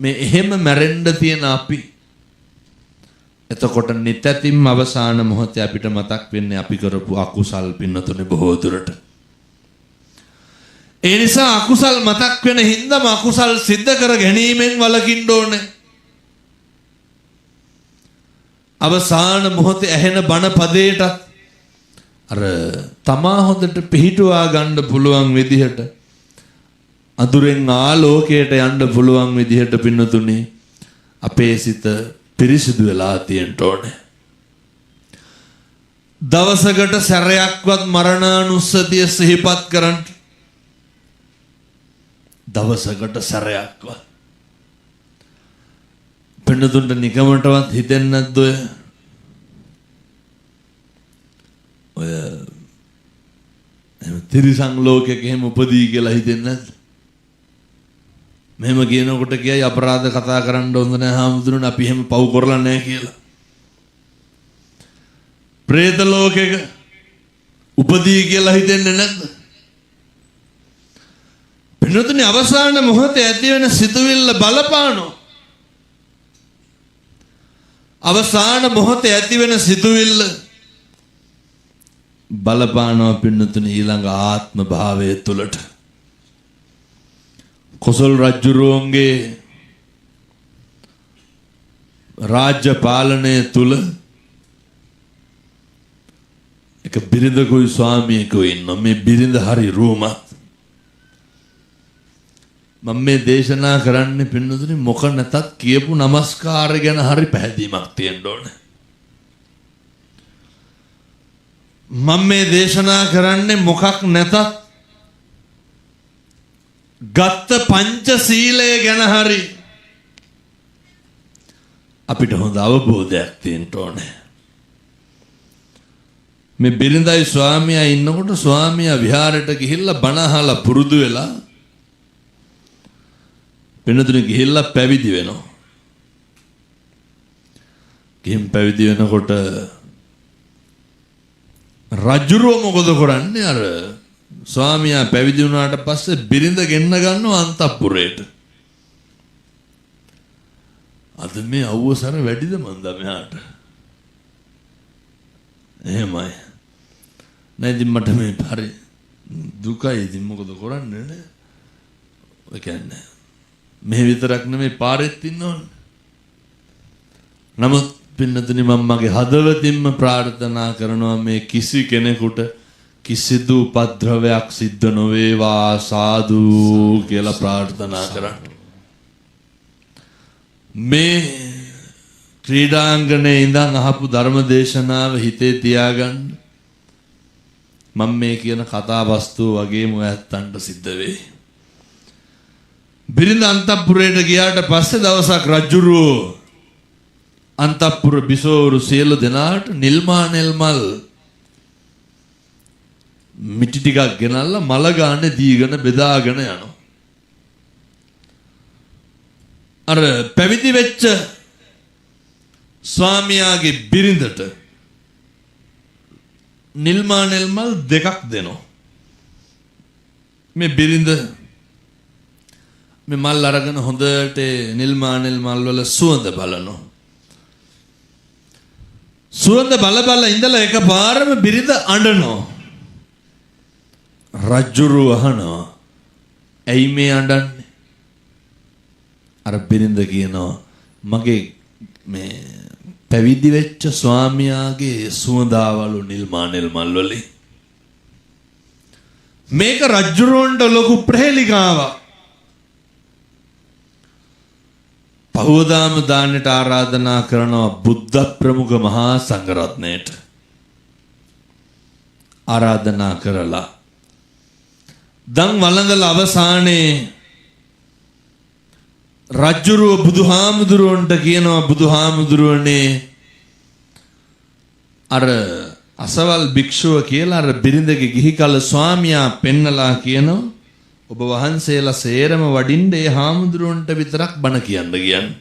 මේ එහෙම මැරෙන්න තියෙන අපි එතකොට නිතැතිම්ම අවසාන මොහොතේ අපිට මතක් වෙන්නේ අපි කරපු අකුසල් පින්නතුනි බොහෝ දුරට. ඒ නිසා අකුසල් මතක් වෙන හින්දාම අකුසල් සිද්ධ කර ගැනීමෙන් වළකින්න ඕනේ. අවසාන මොහොතේ ඇහෙන බණ පදේට අර තමා හොඳට පිහිටුවා ගන්න පුළුවන් විදිහට අඳුරෙන් ආලෝකයට යන්න පුළුවන් විදිහට පින්නතුනි අපේ සිත පිරිසිදු වෙලා තියෙන්න ඕනේ. දවසකට සැරයක්වත් මරණානුස්සතිය සිහිපත් කරන්න. දවසකට සැරයක්වත් පින්නතුන්ට නිකමටවත් හිතෙන්නේ නැද්ද ඔය තිරිසන් ලෝකෙක එහෙම උපදී කියලා හිතෙන්නේ නැද්ද? මෙහෙම කියනකොට කියයි අපරාධ කතා කරන්න හොඳ නැහැ හාමුදුරනේ අපි එහෙම පව් කරලා නැහැ කියලා. പ്രേත ලෝකෙක උපදී කියලා හිතෙන්නේ නැද්ද? පින්නතුනි අවසාන මොහොතේ ඇති වෙන සිතුවිල්ල බලපානෝ. අවසාන මොහොතේ ඇති වෙන සිතුවිල්ල බලපානවා පින්නතුනි ඊළඟ ආත්ම භාවය තුළට. කොසල් රජුරුවන්ගේ රාජ්‍ය පාලනය තුළ එක බිරිඳකුයි ස්වාමියෙකුයි ඉන්නවා. මේ බිරිඳ හරි රූමත්. මම මේ දේශනා කරන්නේ පින්නතුනි මොක නැතත් කියපු নমස්කාර ගැන හරි පැහැදීමක් තියෙන්න ඕනේ. මම මේ දේශනා කරන්නේ මොකක් නැතත් ගත්ත පංච සීලය ගැන හරි අපිට හොඳ අවබෝධයක් තියෙන්න ඕනේ. මේ බිරිඳයි ස්වාමියා ඉන්නකොට ස්වාමියා විහාරයට ගිහිල්ලා බණ අහලා පුරුදු වෙලා පින්නතුනි ගිහිල්ලා පැවිදි වෙනවා. ගිහින් පැවිදි වෙනකොට රජුරෝ මොකද කරන්නේ? අර ස්වාමියා පැවිදි වුණාට පස්සේ බිරිඳ ගෙන්න ගන්නවා අන්තපුරයට. අද මේ අවුවසර වැඩිද මන්ද මෙහාට? එහෙමයි. නැති මට මේ හරි දුකයි. ඉතින් මොකද කරන්නේ නේ? ඔය කියන්නේ මේ විතරක් නෙමෙයි පාරෙත් ඉන්නවනේ. නමුත් පින්නතුනි මම මගේ හදවතින්ම ප්‍රාර්ථනා කරනවා මේ කිසි කෙනෙකුට කිසිදු උපද්‍රවයක් සිද්ධ නොවේවා සාදු කියලා ප්‍රාර්ථනා කරන්න. මේ ක්‍රීඩාංගණේ ඉඳන් අහපු ධර්ම දේශනාව හිතේ තියාගන්න. මම මේ කියන කතා වස්තුව වගේම ඔයත්තන්ට සිද්ධ වෙයි. බිරිඳ අන්තපුරයට ගියාට පස්සේ දවසක් රජුරෝ අන්තපුර බිසෝරු සියලු දෙනාට නිල්මානෙල් මල් මිටි ටිකක් ගෙනල්ලා මල ගානේ දීගෙන බෙදාගෙන යනවා. අර පැවිදි වෙච්ච ස්වාමියාගේ බිරිඳට නිල්මානෙල් මල් දෙකක් දෙනවා. මේ බිරිඳ මේ මල් අරගෙන හොඳට නිල්මානෙල් මල් වල සුවඳ බලනවා. සුවඳ බල ඉඳලා එකපාරම බිරිඳ අඬනවා. රජුරු අහනවා ඇයි මේ අඬන්නේ? අර බිරිඳ කියනවා මගේ මේ පැවිදි වෙච්ච ස්වාමියාගේ සුවඳාවලු නිල්මානෙල් මල් වලින්. මේක රජුරුවන්ට ලොකු ප්‍රහේලිකාවක්. පහවදාම දාන්නට ආරාධනා කරනවා බුද්ධ ප්‍රමුඛ මහා සංඝරත්නයට. ආරාධනා කරලා දන් වළඳලා අවසානයේ රජුරුව බුදුහාමුදුරුවන්ට කියනවා බුදුහාමුදුරුවනේ අර අසවල් භික්ෂුව කියලා අර බිරිඳගේ ගිහි කල ස්වාමියා පෙන්නලා කියනවා ඔබ වහන්සේලා සේරම වඩින්න ඒ හාමුදුරුවන්ට විතරක් බණ කියන්න කියන්නේ.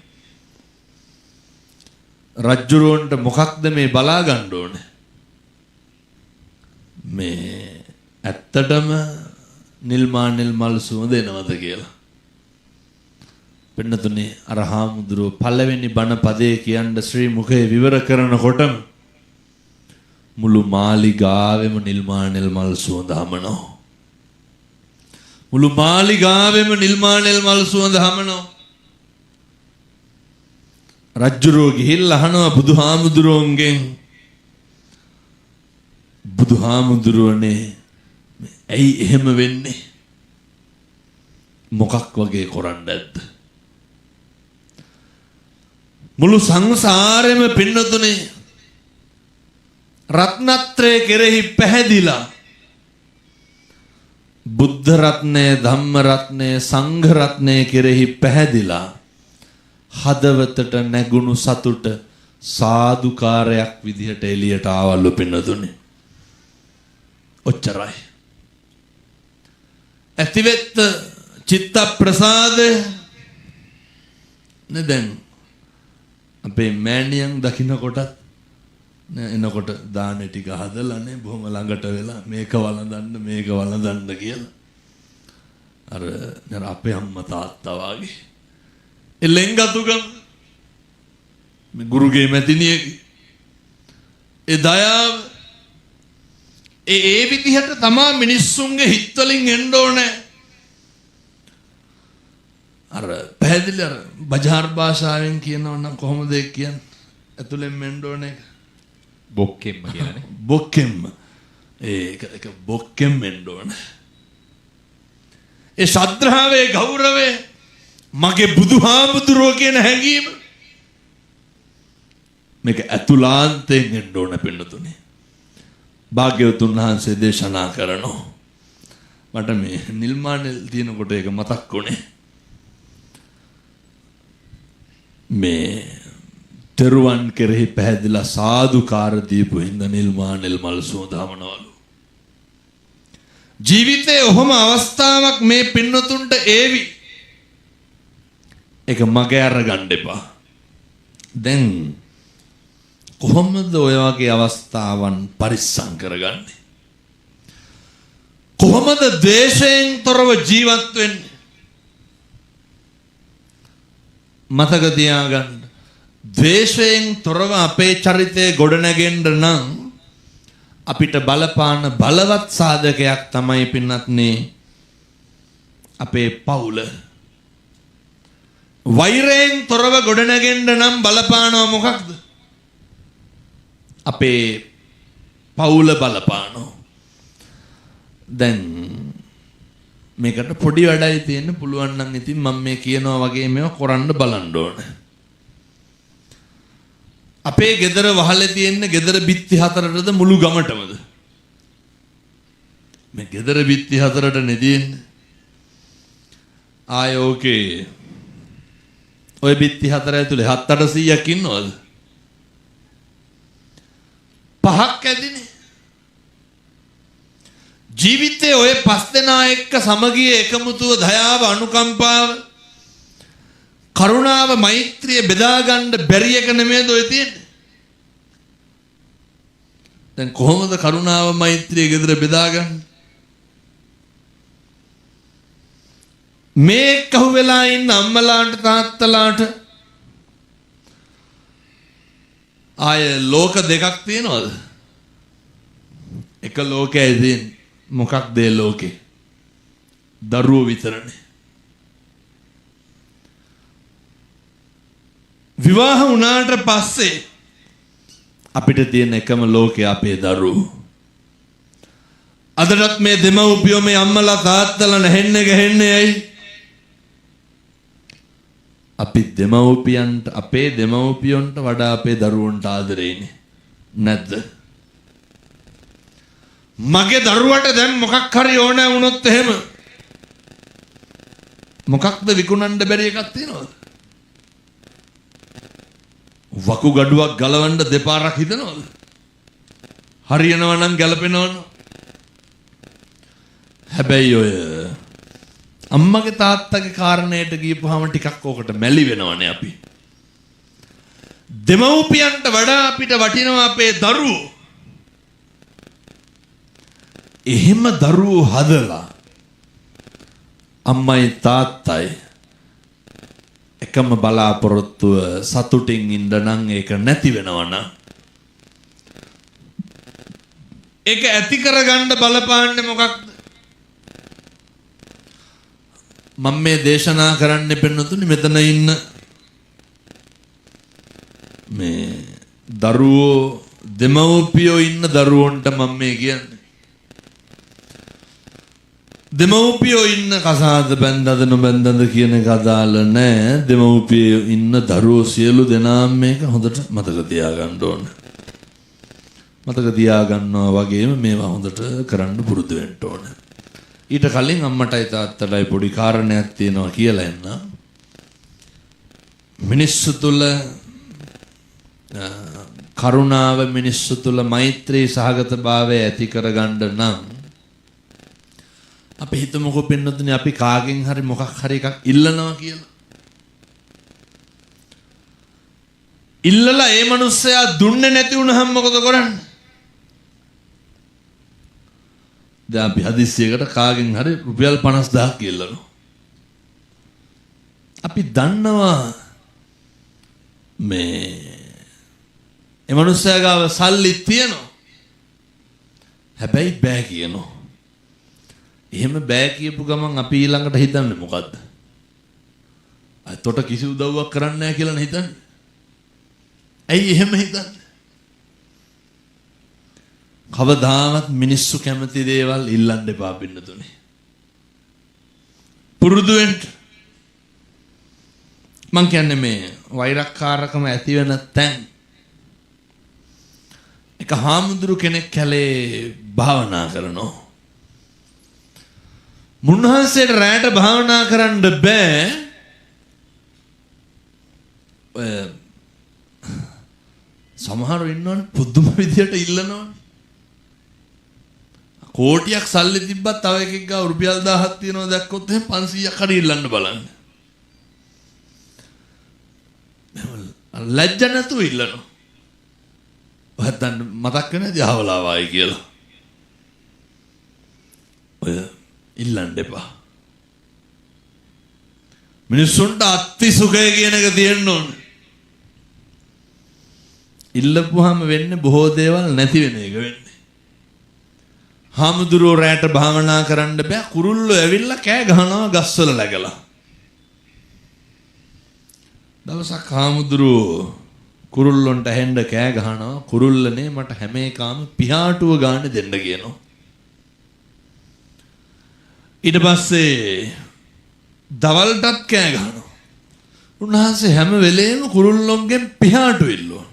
රජුරුවන්ට මොකක්ද මේ බලා ගන්න ඕනේ? මේ ඇත්තටම නිල්මානෙල් මල් සුවඳ එනවද කියලා. පින්නතුනේ අර හාමුදුරුව පළවෙනි බණ පදේ කියන්න ශ්‍රී මුඛේ විවර කරනකොටම මුළු මාලිගාවෙම නිල්මානෙල් මල් සුවඳ හමනවා. මුළු මාලිගාවෙම නිල්මානෙල් මල් සුවඳ හමනවා. රජුරෝ ගිහිල්ලා අහනවා බුදුහාමුදුරුවන්ගෙන් බුදුහාමුදුරුවනේ ඇයි එහෙම වෙන්නේ? මොකක් වගේ කරන්නේද? මුළු සංසාරෙම පින්නතුනේ රත්නත්‍රය කෙරෙහි පැහැදිලා බුද්ධ රත්නය, ධම්ම රත්නය, සංඝ රත්නය කෙරෙහි පැහැදිලා හදවතට නැගුණු සතුට සාදුකාරයක් විදිහට එළියට ආවලු පින්නතුනේ. ඔච්චරයි. ඇතිවෙත්ත චිත්ත ප්‍රසාදය දැන් අපේ මෑණියන් දකින්නකොටත් එනකොට දාන ටික හදලානේ බොහොම ළඟට වෙලා මේක වළඳන්න කියලා අර අපේ අම්මා තාත්තා වගේ එලෙන්ගතුගම මේ ගුරුගේ මැතිණියගේ ඒ දයාව ඒ විදිහට තමා මිනිස්සුන්ගේ හිතවලින් එන්න ඕනේ. අර පැහැදිලි අර බජාර් භාෂාවෙන් කියනවා නම් කොහොමද ඒක කියන්නේ? ඇතුලෙන් මෙන්න ඕනේ. බොක්කෙම්ම කියලානේ. බොක්කෙම්ම. ඒක බොක්කෙම් මෙන්න ඕනේ. ඒ ශ්‍රද්ධාවේ ගෞරවය මගේ බුදුහාමුදුරුවෝ කියන හැඟීම මේක අතුලාන්තයෙන් එන්න ඕන පින්නතුනේ. භාග්‍යවතුන් වහන්සේ දේශනා කරනවා. මට මේ නිල්මානෙල් තියෙනකොට ඒක මතක් වුණේ. මේ තෙරුවන් කෙරෙහි පැහැදිලා සාදුකාර දීපු හින්ද නිල්මානෙල් මල් සෝදාමනවලු. ජීවිතේ ඔහොම අවස්ථාවක් මේ පින්නතුන්ට ඒවි. ඒක මගේ අරගන්න එපා. දැන් කොහොමද ඔය වගේ අවස්ථාවන් පරිස්සම් කරගන්නේ? කොහොමද ද්වේෂයෙන් තොරව ජීවත් වෙන්නේ? මතක තියාගන්න. ද්වේෂයෙන් තොරව අපේ චරිතය ගොඩනගෙන්න නම් අපිට බලපාන බලවත් සාධකයක් තමයි පින්වත්නි අපේ පවුල. වෛරයෙන් තොරව ගොඩනගෙන්න නම් බලපානවා මොකක්ද? අපේ පවුල බලපානවා. දැන් මේකට පොඩි වැඩයි තියෙන්න පුළුවන් නම් ඉතින් මම මේ කියනවා වගේ මේවා කරන්න බලන්න ඕන. අපේ ගෙදර වහලේ තියෙන ගෙදර බිත්ති හතරටද මුළු ගමටමද? මේ ගෙදර බිත්ති හතරට නෙදීන්නේ. ආය ඕකේ. ඔය බිත්ති හතර ඇතුලේ 7-800ක් ඉන්නවද? 5ක් ඇදිනේ. ජීවිතේ ඔය 5 දෙනා එක්ක සමගිය එකමුතුව දයාව අනුකම්පාව කරුණාව මෛත්‍රිය බෙදා ගන්න බැරි එක නෙමෙයිද ඔය තියෙන්නේ? දැන් කොහොමද කරුණාව මෛත්‍රිය ගෙදර බෙදා ගන්න? මේ කහුව වෙලා ඉන්න අම්මලාට තාත්තලාට ආය ලෝක දෙකක් තියෙනවද? එක ලෝකයයි තියෙන්නේ. මොකක්ද ඒ ලෝකේ? දරුවෝ විතරනේ. විවාහ වුණාට පස්සේ අපිට තියෙන එකම ලෝකේ අපේ දරුවෝ. අදටත් මේ දෙමව්පියෝ මේ අම්මලා තාත්තලා නැහෙන්නේ ගහන්නේ ඇයි? අපි දෙමව්පියන්ට අපේ දෙමව්පියන්ට වඩා අපේ දරුවන්ට ආදරෙයිනේ නැද්ද? මගේ දරුවට දැන් මොකක් හරි ඕන වුණොත් එහෙම මොකක්ද විකුණන්න බැරි එකක් තියෙනවද? වකුගඩුවක් ගලවන්න දෙපාරක් හිතනවද? හරියනවා නම් ගැලපෙනවද? හැබැයි ඔය අම්මගේ තාත්තගේ කාරණයට ගියපුවාම ටිකක් ඕකට මැලි වෙනවනේ අපි. දෙමව්පියන්ට වඩා අපිට වටිනවා අපේ දරුවෝ. එහෙම දරුවෝ හදලා අම්මයි තාත්තයි එකම බලාපොරොත්තුව සතුටින් ඉන්න නම් ඒක නැති වෙනවනම් ඒක ඇති කරගන්න බලපාන්නේ මොකක්ද? මම මේ දේශනා කරන්න පෙන්නතුනි මෙතන ඉන්න මේ දරුවෝ දෙමව්පියෝ ඉන්න දරුවන්ට මම මේ කියන්නේ. දෙමව්පියෝ ඉන්න කසාද බැන්දද නොබැන්දද කියන එක අදාළ නැහැ. දෙමව්පියෝ ඉන්න දරුවෝ සියලු දෙනාම මේක හොඳට මතක තියාගන්න ඕන. මතක තියාගන්නවා වගේම මේවා හොඳට කරන්න පුරුදු වෙන්න ඕන. ඊට කලින් අම්මටයි තාත්තටයි පොඩි කාරණයක් තියෙනවා කියලා එන්න. මිනිස්සු තුල කරුණාව මිනිස්සු තුල මෛත්‍රී සහගතභාවය ඇති කරගන්න නම් අපි හිතමුකෝ පින්නතුනේ අපි කාගෙන් හරි මොකක් හරි එකක් ඉල්ලනවා කියලා. ඉල්ලලා ඒ මනුස්සයා දුන්නේ නැති වුණාම මොකද කරන්නේ? දැන් අපි හදිස්සියකට කාගෙන් හරි රුපියල් 50000ක් ඉල්ලනවා. අපි දන්නවා මේ ඒ මනුස්සයා ගාව සල්ලි තියෙනවා. හැබැයි බෑ කියනවා. එහෙම බෑ කියපු ගමන් අපි ඊළඟට හිතන්නේ මොකද්ද? අතොට කිසි උදව්වක් කරන්නේ නැහැ කියලා හිතන්නේ. ඇයි එහෙම හිතන්නේ? කවදාවත් මිනිස්සු කැමති දේවල් ඉල්ලන්න එපා පින්නතුනේ. පුරුදු වෙන්න. මං කියන්නේ මේ වෛරක්කාරකම ඇති වෙන තැන්. එක හාමුදුරු කෙනෙක් කැලේ භාවනා කරනවා. මුන්වහන්සේට රැට භාවනා කරන්න බෑ. සමහරව ඉන්නවනේ පුදුම විදියට ඉල්ලනවා. කෝටියක් සල්ලි තිබ්බත් තව එකෙක් ගාව රුපියල් 1000ක් තියෙනවා දැක්කොත් එහෙනම් 500ක් හරි ඉල්ලන්න බලන්න. ලැජ්ජ නැතුව ඉල්ලනවා. ඔයත් මතක් වෙනදී අහවලා වායි කියලා. ඔය ඉල්ලන්න එපා. මිනිස්සුන්ට අත්ති සුඛය කියන එක තියෙන්න ඕනේ. ඉල්ලපුවාම වෙන්නේ බොහෝ දේවල් නැති වෙන එක වෙන්නේ. හාමුදුරුවෝ රැට භාවනා කරන්න බෑ. කුරුල්ලෝ ඇවිල්ලා කෑ ගහනවා ගස්වල läගලා. දවසක් හාමුදුරුවෝ කුරුල්ලොන්ට ඇහෙන්න කෑ ගහනවා. කුරුල්ලනේ මට හැම එකම පිහාටුව ගන්න දෙන්න කියනවා. ඊට පස්සේ දවල්ටත් කෑ ගහනවා. උන්වහන්සේ හැම වෙලේම කුරුල්ලොන්ගෙන් පිහාටු ඉල්ලුවා.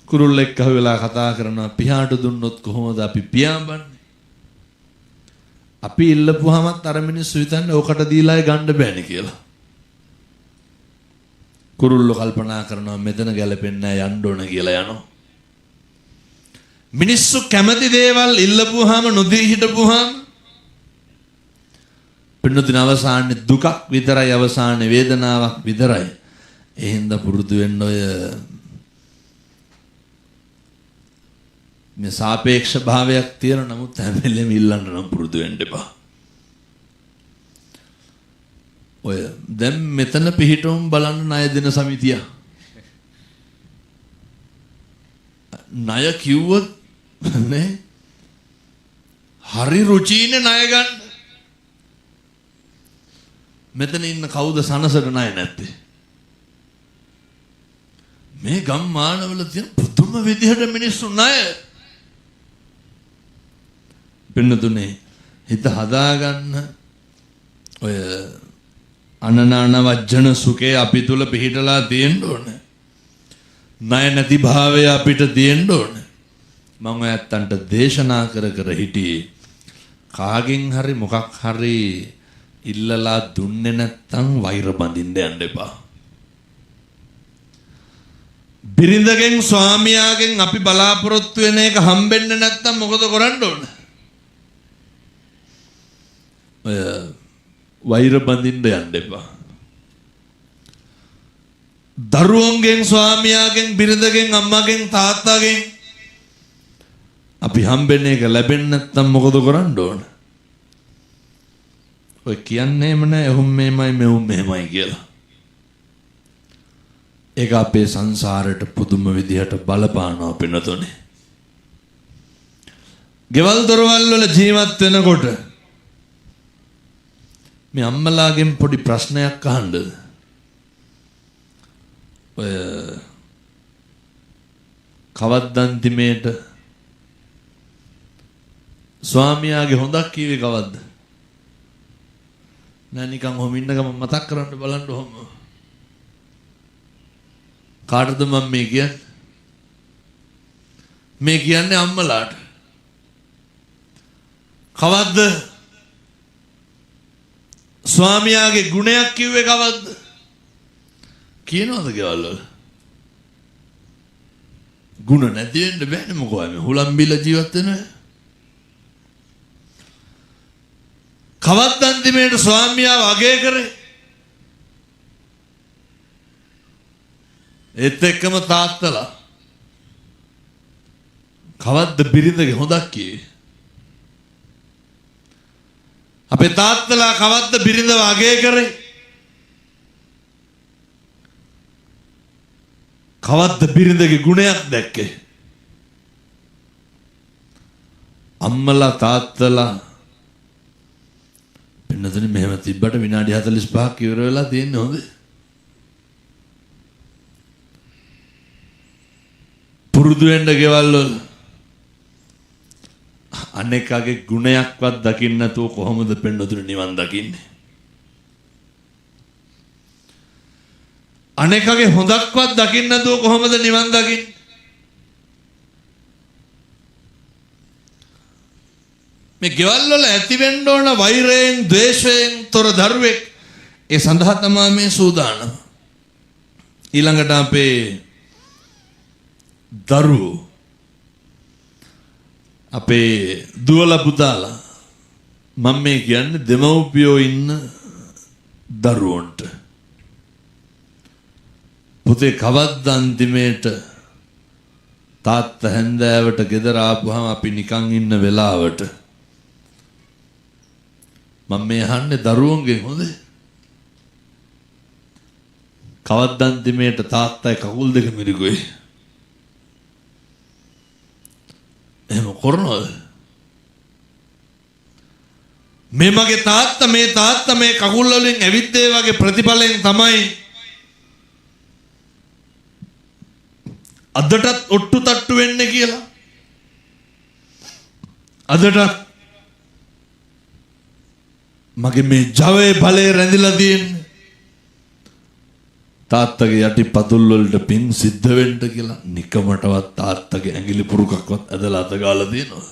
කුරුල්ලෙක් අහුවෙලා කතා කරනවා පිහාටු දුන්නොත් කොහොමද අපි පියාඹන්නේ? අපි ඉල්ලපුවාමත් අර මිනිස්සු හිතන්නේ ඕකට දීලායි ගන්න බෑනේ කියලා. කුරුල්ලෝ කල්පනා කරනවා මෙතන ගැලපෙන්නේ නැහැ යන්න ඕන කියලා යනවා. මිනිස්සු කැමති දේවල් ඉල්ලපුවාම නොදී හිටපුවාම පින්නතින අවසානයේ දුකක් විතරයි අවසානයේ වේදනාවක් විතරයි. ඒ හින්දා පුරුදු වෙන්න ඔය මේ සාපේක්ෂ භාවයක් තියෙන නමුත් හැම වෙලෙම ඉල්ලන්න නම් පුරුදු වෙන්න එපා. ඔය දැන් මෙතන පිහිටුම් බලන්න ණය දෙන සමිතිය. ණය කිව්වොත් නේ හරි රුචිනේ ණය ගන්න. මෙතන ඉන්න කවුද සනසට ණය නැත්තේ? මේ ගම්මානවල තියෙන පුදුම විදිහට මිනිස්සු ණය. පින්නතුනේ හිත හදාගන්න ඔය අනනාන වජ්ජන සුඛේ අපි තුල පිහිටලා තියෙන්න ඕනේ. ණය නැති භාවය අපිට තියෙන්න ඕනේ. මම ඔයත්තන්ට දේශනා කර කර හිටියේ කාගෙන් හරි මොකක් හරි ඉල්ලලා දුන්නේ නැත්තම් වෛර බඳින්න යන්න එපා. බිරිඳගෙන් ස්වාමියාගෙන් අපි බලාපොරොත්තු වෙන එක හම්බෙන්නේ නැත්තම් මොකද කරන්න ඕන? වෛර බඳින්න යන්න එපා. දරුවන්ගෙන් ස්වාමියාගෙන් බිරිඳගෙන් අම්මාගෙන් තාත්තාගෙන් අපි හම්බෙන එක ලැබෙන්නේ නැත්තම් මොකද කරන්න ඕන? ඔය කියන්නේම නෑ එහුම් මෙහෙමයි මෙහුම් මෙහෙමයි කියලා. ඒක අපේ සංසාරයට පුදුම විදිහට බලපානවා පින්නතුනේ. ගෙවල් දොරවල් වල ජීවත් වෙනකොට මේ අම්මලාගෙන් පොඩි ප්‍රශ්නයක් අහන්නද? ඔය කවද්දන්තිමේට ස්වාමියාගේ හොඳක් කිව්වේ කවද්ද? නෑ නිකන් ඔහොම ඉන්න ගමන් මතක් කරන්න බලන්න ඔහොම. කාටද මම මේ කියන්නේ? මේ කියන්නේ අම්මලාට. කවද්ද ස්වාමියාගේ ගුණයක් කිව්වේ කවද්ද? කියනවද ගෙවල් වල? ගුණ නැති වෙන්න බෑනේ මොකෝ මේ හුලම් බිල ජීවත් වෙනවා. කවද්ද අන්තිමේට ස්වාමියාව අගය කරේ? ඒත් එක්කම තාත්තලා කවද්ද බිරිඳගේ හොදක් කියේ? අපේ තාත්තලා කවද්ද බිරිඳව අගය කරේ? කවද්ද බිරිඳගේ ගුණයක් දැක්කේ? අම්මලා තාත්තලා පින්නතුනේ මෙහෙම තිබ්බට විනාඩි 45ක් ඉවර වෙලා තියෙන්නේ හොඳේ. පුරුදු වෙන්න ගෙවල් වල අනෙක්ගේ ගුණයක්වත් දකින්න නැතුව කොහොමද පෙන්නතුනේ නිවන් දකින්නේ? අනෙක්ගේ හොඳක්වත් දකින්න නැතුව කොහොමද නිවන් දකින්නේ? මේ ගෙවල් වල ඇති වෙන්න ඕන වෛරයෙන්, ද්වේෂයෙන් තොර දරුවෙක් ඒ සඳහා තමයි මේ සූදානම. ඊළඟට අපේ දරුවෝ අපේ දුවලා පුතාලා මම මේ කියන්නේ දෙමව්පියෝ ඉන්න දරුවන්ට පුතේ කවද්ද අන්තිමේට තාත්තා හැන්දෑවට ගෙදර ආපුවාම අපි නිකන් ඉන්න වෙලාවට මම මේ අහන්නේ දරුවන්ගෙන් හොඳේ කවද්ද අන්තිමේට තාත්තයි කකුල් දෙක මිරිගුවේ එහෙම කරනවද මේ මගේ තාත්තා මේ කකුල් වලින් ඇවිත් ඒ වගේ ප්‍රතිඵලයෙන් තමයි අදටත් ඔට්ටු තට්ටු වෙන්නේ කියලා අදටත් මගේ මේ ජවයේ බලය රැඳිලා තියෙන්නේ තාත්තගේ යටි පතුල් වලට පින් සිද්ධ වෙන්න කියලා නිකමටවත් තාත්තගේ ඇඟිලි පුරුකක්වත් ඇදලා අත ගාලා දෙනවා.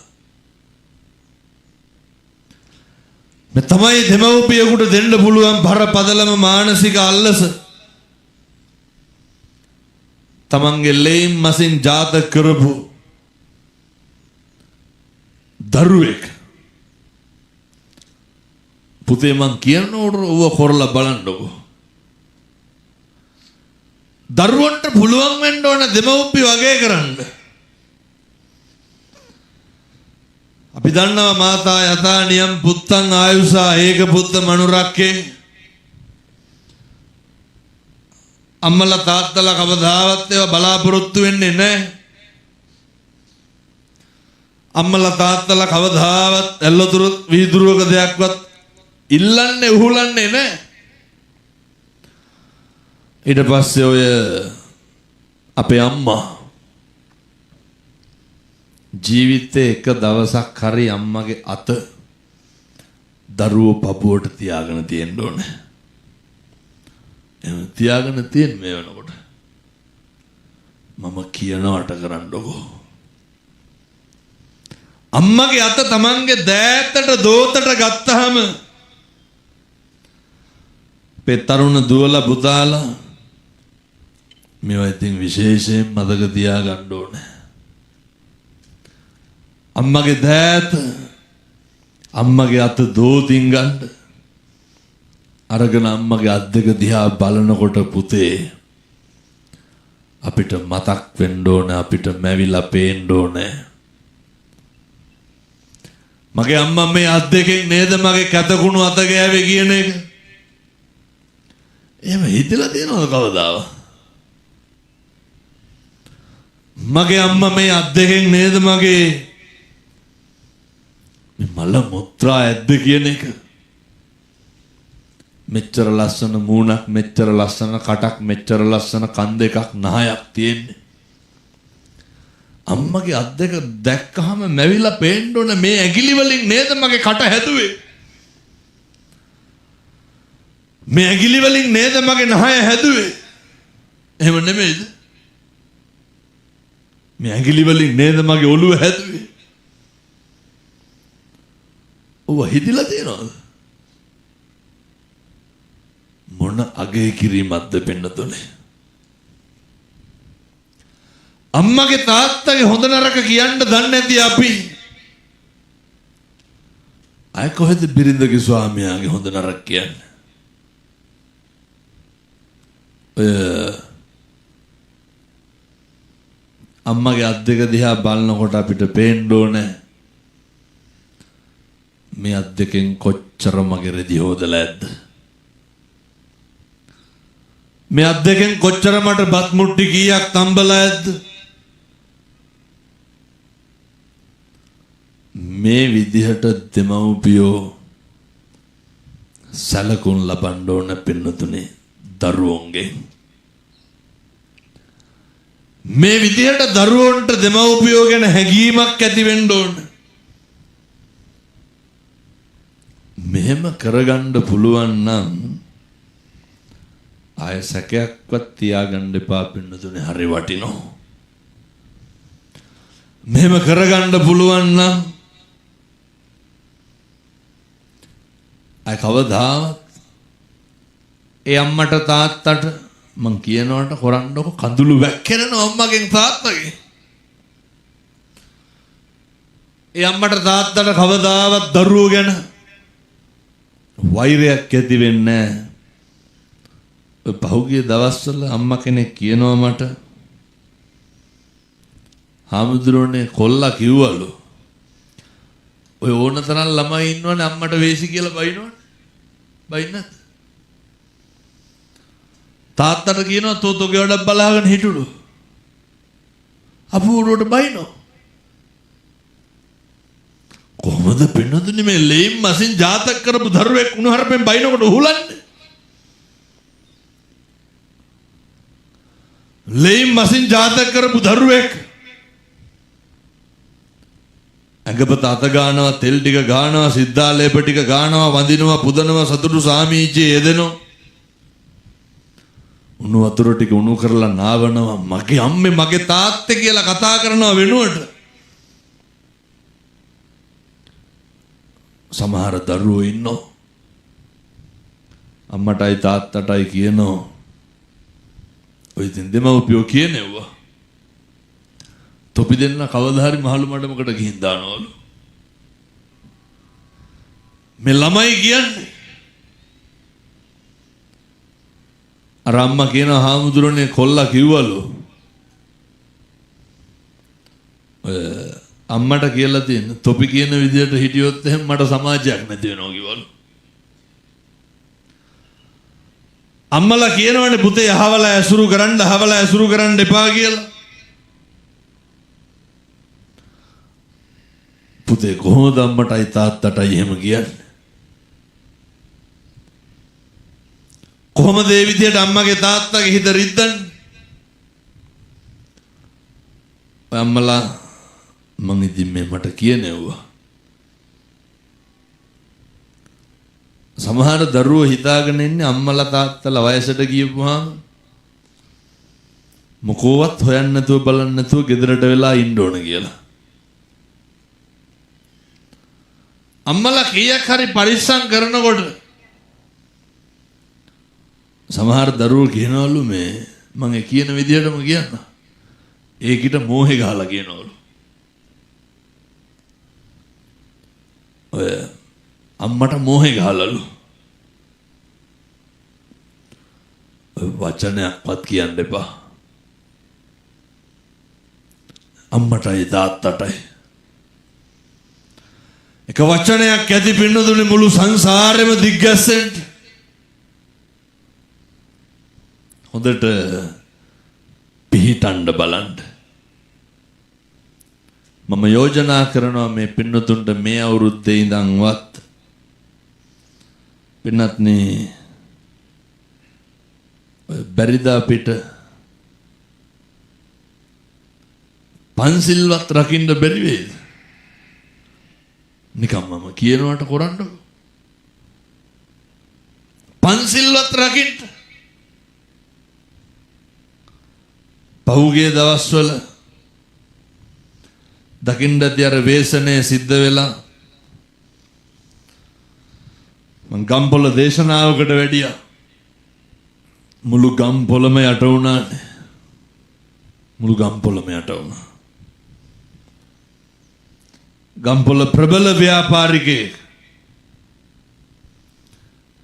මේ තමයි දෙමව්පියෙකුට දෙන්න පුළුවන් බරපතලම මානසික අල්ලස. තමන්ගේ ලේම් මසින් ජාතක කරපු දරුවෙක් පුතේ මං කියනකොට ඌව කරලා බලන්නකෝ. දරුවන්ට පුළුවන් වෙන්න ඕන දෙමව්පිය වගේ කරන්න. අපි දන්නවා මාතා යතා නියම් පුත්තං ආයුසා ඒක පුත්ත මනුරක්කේ. අම්මලා තාත්තලා කවදාවත් ඒවා බලාපොරොත්තු වෙන්නේ නැහැ. අම්මලා තාත්තලා කවදාවත් ඇල්ලතුරු වීදුරුවක දෙයක්වත් ඉල්ලන්නේ උහුලන්නේ නැහැ. ඊට පස්සේ ඔය අපේ අම්මා ජීවිතේ එක දවසක් හරි අම්මගේ අත දරුවෝ පපුවට තියාගෙන තියෙන්න ඕනේ. එහෙම තියාගෙන තියෙන මේ වෙනකොට මම කියනවට කරන්නකෝ. අම්මගේ අත තමන්ගේ දෑතට දෝතට ගත්තාම අපේ තරුණ දුවලා පුතාලා මේවා ඉතින් විශේෂයෙන් මතක තියාගන්න ඕනේ. අම්මගේ දෑත අම්මගේ අත දෝතින් ගන්න අරගෙන අම්මගේ අත් දෙක දිහා බලනකොට පුතේ අපිට මතක් වෙන්න ඕනේ අපිට මැවිලා පේන්න ඕනේ. මගේ අම්මා මේ අත් දෙකෙන් නේද මගේ කැතකුණු අත ගෑවේ කියන එක. එහෙම හිතලා තියෙනවද කවදාවත්? මගේ අම්මා මේ අත් දෙකෙන් නේද මගේ මේ මල මුත්‍රා ඇද්ද කියන එක. මෙච්චර ලස්සන මූණක් මෙච්චර ලස්සන කටක් මෙච්චර ලස්සන කන් දෙකක් නහයක් තියෙන්නේ. අම්මගේ අත් දෙක දැක්කහම මැවිලා පේන්න ඕන මේ ඇඟිලි වලින් නේද මගේ කට හැදුවේ. මේ ඇඟිලි වලින් නේද මගේ නහය හැදුවේ. එහෙම නෙමෙයිද? මේ ඇඟිලි වලින් නේද මගේ ඔළුව හැදුවේ. ඔව හිතිලා තියනවද? මොන අගේ කිරීමක්ද පෙන්නතුනේ. අම්මගේ තාත්තගේ හොඳ නරක කියන්න දන්නේ නැති අපි අය කොහෙද බිරිඳගේ ස්වාමියාගේ හොඳ නරක කියන්නේ? අම්මගේ අත් දෙක දිහා බලනකොට අපිට පේන්න ඕනේ මේ අත් දෙකෙන් කොච්චර මගේ රෙදි හොදලා ඇද්ද? මේ අත් දෙකෙන් කොච්චර මට බත් මුට්ටි කීයක් තම්බලා ඇද්ද? මේ විදිහට දෙමව්පියෝ සලකුණු ලබන්න ඕන පින්නතුනේ දරුවෝන්ගේ. මේ විදිහට දරුවන්ට දෙමව්පියෝ ගැන හැඟීමක් ඇති වෙන්න ඕන. මෙහෙම කරගන්න පුළුවන් නම් ආය සැකයක්වත් තියාගන්න එපා පින්නතුනේ හරි වටිනවා. මෙහෙම කරගන්න පුළුවන් නම් අය කවදාවත් ඒ අම්මට තාත්තට මං කියනවට කරන්නකො කඳුළු වැක්කිරෙනවා අම්මගෙන් තාත්තගෙන්. ඒ අම්මට තාත්තට කවදාවත් දරුවෝ ගැන වෛරයක් ඇති වෙන්නේ නැහැ. පහුගිය දවස්වල අම්මා කෙනෙක් කියනවා මට හාමුදුරනේ කොල්ලා කිව්වලු ඔය ඕන තරම් ළමයි ඉන්නවනේ අම්මට වේසි කියලා බයිනවනේ. බයින්නත්. තාත්තට කියනවා තෝතෝගේ වැඩක් බලාගෙන හිටුළු. අපූරුවට බයිනෝ. කොහොමද පින්නතුනි මේ ලේම් මසින් ජාතක කරපු දරුවෙක් උණු හරපෙන් බයිනකොට උහුලන්නේ? ලේම් මසින් ජාතක කරපු දරුවෙක් ඇඟපත අත ගන්නවා, තෙල් ටික ගන්නවා, සිද්ධාලේප ටික ගන්නවා, වඳිනවා, පුදනවා, සතුටු සාමීචයේ යෙදෙනවා. උණු වතුර ටික උණු කරලා නාවනවා. මගේ අම්මේ මගේ තාත්තේ කියලා කතා කරනවා වෙනුවට සමහර දරුවෝ ඉන්නෝ අම්මටයි තාත්තටයි කියනවා ඔය ඉතින් දෙමව්පියෝ කියනවා තොපි දෙන්න කවදා හරි මහලු මඩමකට ගිහින් දානවලු. මේ ළමයි කියන්නේ අර අම්මා කියනවා හාමුදුරනේ කොල්ලා කිව්වලු අම්මට කියලා තියෙන තොපි කියන විදිහට හිටියොත් එහෙනම් මට සමාජයක් නැති වෙනවා කිව්වලු. අම්මලා කියනවනේ පුතේ අහවලා ඇසුරු කරන්න එපා කියලා. පුතේ කොහොමද අම්මටයි තාත්තටයි එහෙම කියන්නේ? කොහොමද මේ විදිහට අම්මගේ තාත්තගේ හිත රිද්දන්නේ? ඔය අම්මලා මං ඉතින් මේ මට කියනෙව්වා. සමහර දරුවෝ හිතාගෙන ඉන්නේ අම්මලා තාත්තලා වයසට ගියපුවාම මොකෝවත් හොයන්න නැතුව බලන්න නැතුව ගෙදරට වෙලා ඉන්න ඕන කියලා. අම්මලා කීයක් හරි පරිස්සම් කරනකොට සමහර දරුවෝ කියනවලු මේ මම කියන විදිහටම කියන්න. ඒකිට මෝහේ ගහලා කියනවලු. ඔය අම්මට මෝහේ ගහලලු. ඔය වචනයක්වත් කියන්න එපා. අම්මටයි තාත්තටයි. එක වචනයක් ඇති පින්නතුනේ මුළු සංසාරෙම දිග්ගැස්සෙන්න. හොඳට පිහිටන්න බලන්න. මම යෝජනා කරනවා මේ පින්නතුන්ට මේ අවුරුද්දේ ඉඳන්වත් පින්නත්නි බැරිද අපිට පන්සිල්වත් රකින්න බැරි වේද? නිකම් මම කියනවට කරන්නකො. පන්සිල්වත් රකින්න. පහුගිය දවස්වල දකින්න ඇති අර වේසනේ සිද්ධ වෙලා මං ගම්පොළ දේශනාවකට වැඩියා. මුළු ගම්පොළම යට වුණානේ. මුළු ගම්පොළම යට වුණා. ගම්පොළ ප්‍රබල ව්‍යාපාරිකයෙක්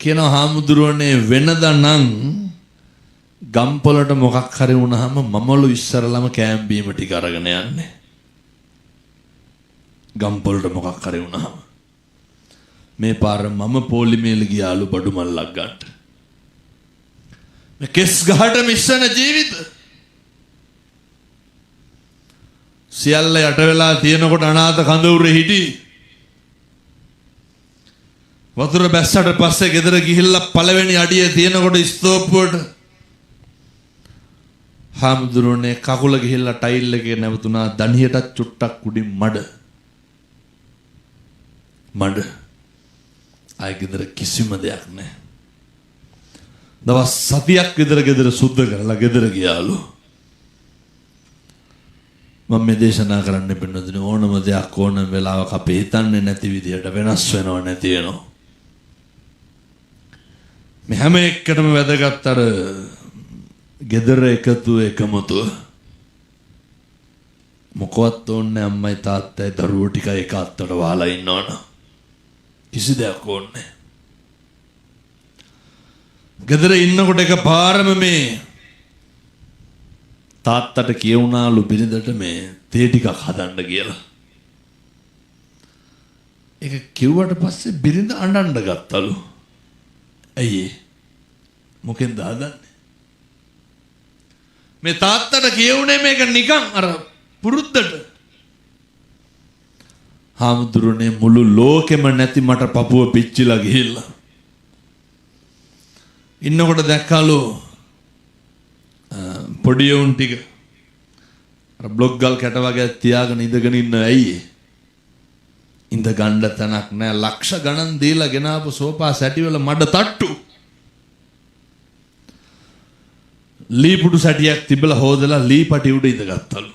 කියන හාමුදුරුවනේ වෙනදා නම් ගම්පොළට මොකක් හරි වුණාම මමලු ඉස්සරලම කෑම් බීම ටික අරගෙන යන්නේ. ගම්පොළට මොකක් හරි වුණාම මේ පාර මම පොලිමේල ගියාලු බඩු මල්ලක් ගන්න. මේ කෙස් ගහට මිස්සන ජීවිත සියල්ල යට වෙලා තියෙනකොට අනාථ කඳවුරේ හිටි වතුර බැස්සට පස්සේ ගෙදර ගිහිල්ලා පළවෙනි අඩියේ තියෙනකොට ස්තෝප්පුවට හාමුදුරනේ කකුල ගිහිල්ලා ටයිල් එකේ නැවතුණා. දණහියටත් චුට්ටක් උඩින් මඩ ආයෙ ගෙදර කිසිම දෙයක් නැහැ. දවස් සතියක් විතර ගෙදර සුද්ධ කරලා ගෙදර ගියාලු. මම මේ දේශනා කරන්න පින්නතුනි ඕනම දෙයක් ඕනම වෙලාවක අපි හිතන්නේ නැති විදියට වෙනස් වෙනව නැති වෙනවා. මේ හැම එකටම වැදගත් අර ගෙදර එකතු එකමුතුව. මොකවත් ඕනේ අම්මයි තාත්තයි දරුවෝ ටික එක අත්තට වහලා ඉන්නවනේ. කිසි දෙයක් ඕනේ. ගෙදර ඉන්නකොට එකපාරම මේ තාත්තට කියුණාලු බිරිඳට මේ තේ ටිකක් හදන්න කියලා. ඒක කිව්වට පස්සේ බිරිඳ අඬන්න ගත්තලු. ඇයි මොකෙන්ද හදන්නේ? මේ තාත්තට කියුනේ මේක නිකන් අර පුරුද්දට. හාමුදුරනේ මුළු ලෝකෙම නැති මට පපුව පිච්චිලා ගිහිල්ලා. ඉන්නකොට දැක්කලු පොඩි උන් ටික අර බ්ලොග් ගල් කැට වගේ තියාගෙන ඉඳගෙන ඉන්න ඇයි? ඉඳ ගන්න තැනක් නැහැ. ලක්ෂ ගණන් දීලා ගෙනාපු සෝපා සැටිවල මඩ තට්ටු. ලී පුඩු සැටියක් තිබලා හොදලා ලී පටි උඩ ඉඳගත්තලු.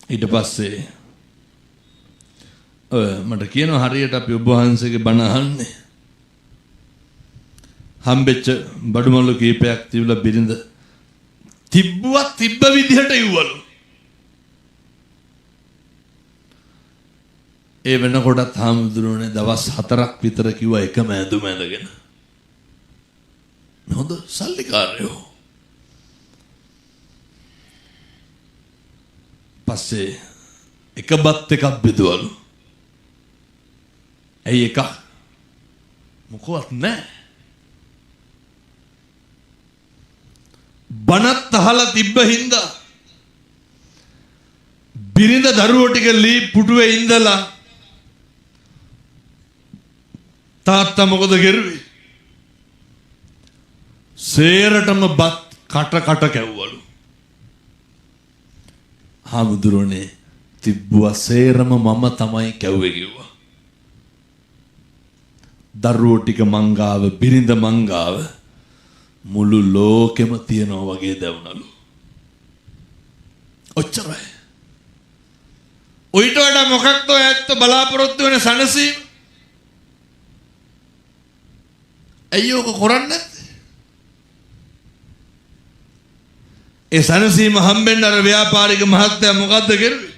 ඊට පස්සේ මට කියනවා හරියට අපි ඔබ වහන්සේගේ බණ අහන්නේ. හම්බෙච්ච බඩුමල්ලු කීපයක් තිබුණා බිරිඳ තිබ්බුවත් තිබ්බ විදිහට ඉවවලු. ඒ වෙනකොටත් හාමුදුරුවනේ දවස් 4ක් විතර කිව්වා එකම ඇඳුම ඇඳගෙන. හොඳ සල්ලිකාරයෝ. පස්සේ එක බත් එකක් බෙදුවලු. ඇයි එකක්? මොකවත් නැහැ. බණත් අහලා තිබ්බ හින්දා බිරිඳ දරුවෝ ටික ලී පුටුවේ ඉඳලා තාත්තා මොකද කරුවේ? සේරටම බත් කට කැව්වලු. හාමුදුරනේ තිබ්බුවා සේරම මම තමයි කැව්වේ කිව්වා. දරුවෝ ටික මංගාව බිරිඳ මංගාව මුළු ලෝකෙම තියනවා වගේ දැවුණලු. ඔච්චරයි. ඔයිට වඩා මොකක්ද ඔය ඇත්ත බලාපොරොත්තු වෙන සනසීම? ඇයි ඔක කරන්නේ නැත්තේ? ඒ සනසීම හම්බෙන්න අර ව්‍යාපාරික මහත්තයා මොකද්ද කරුවේ?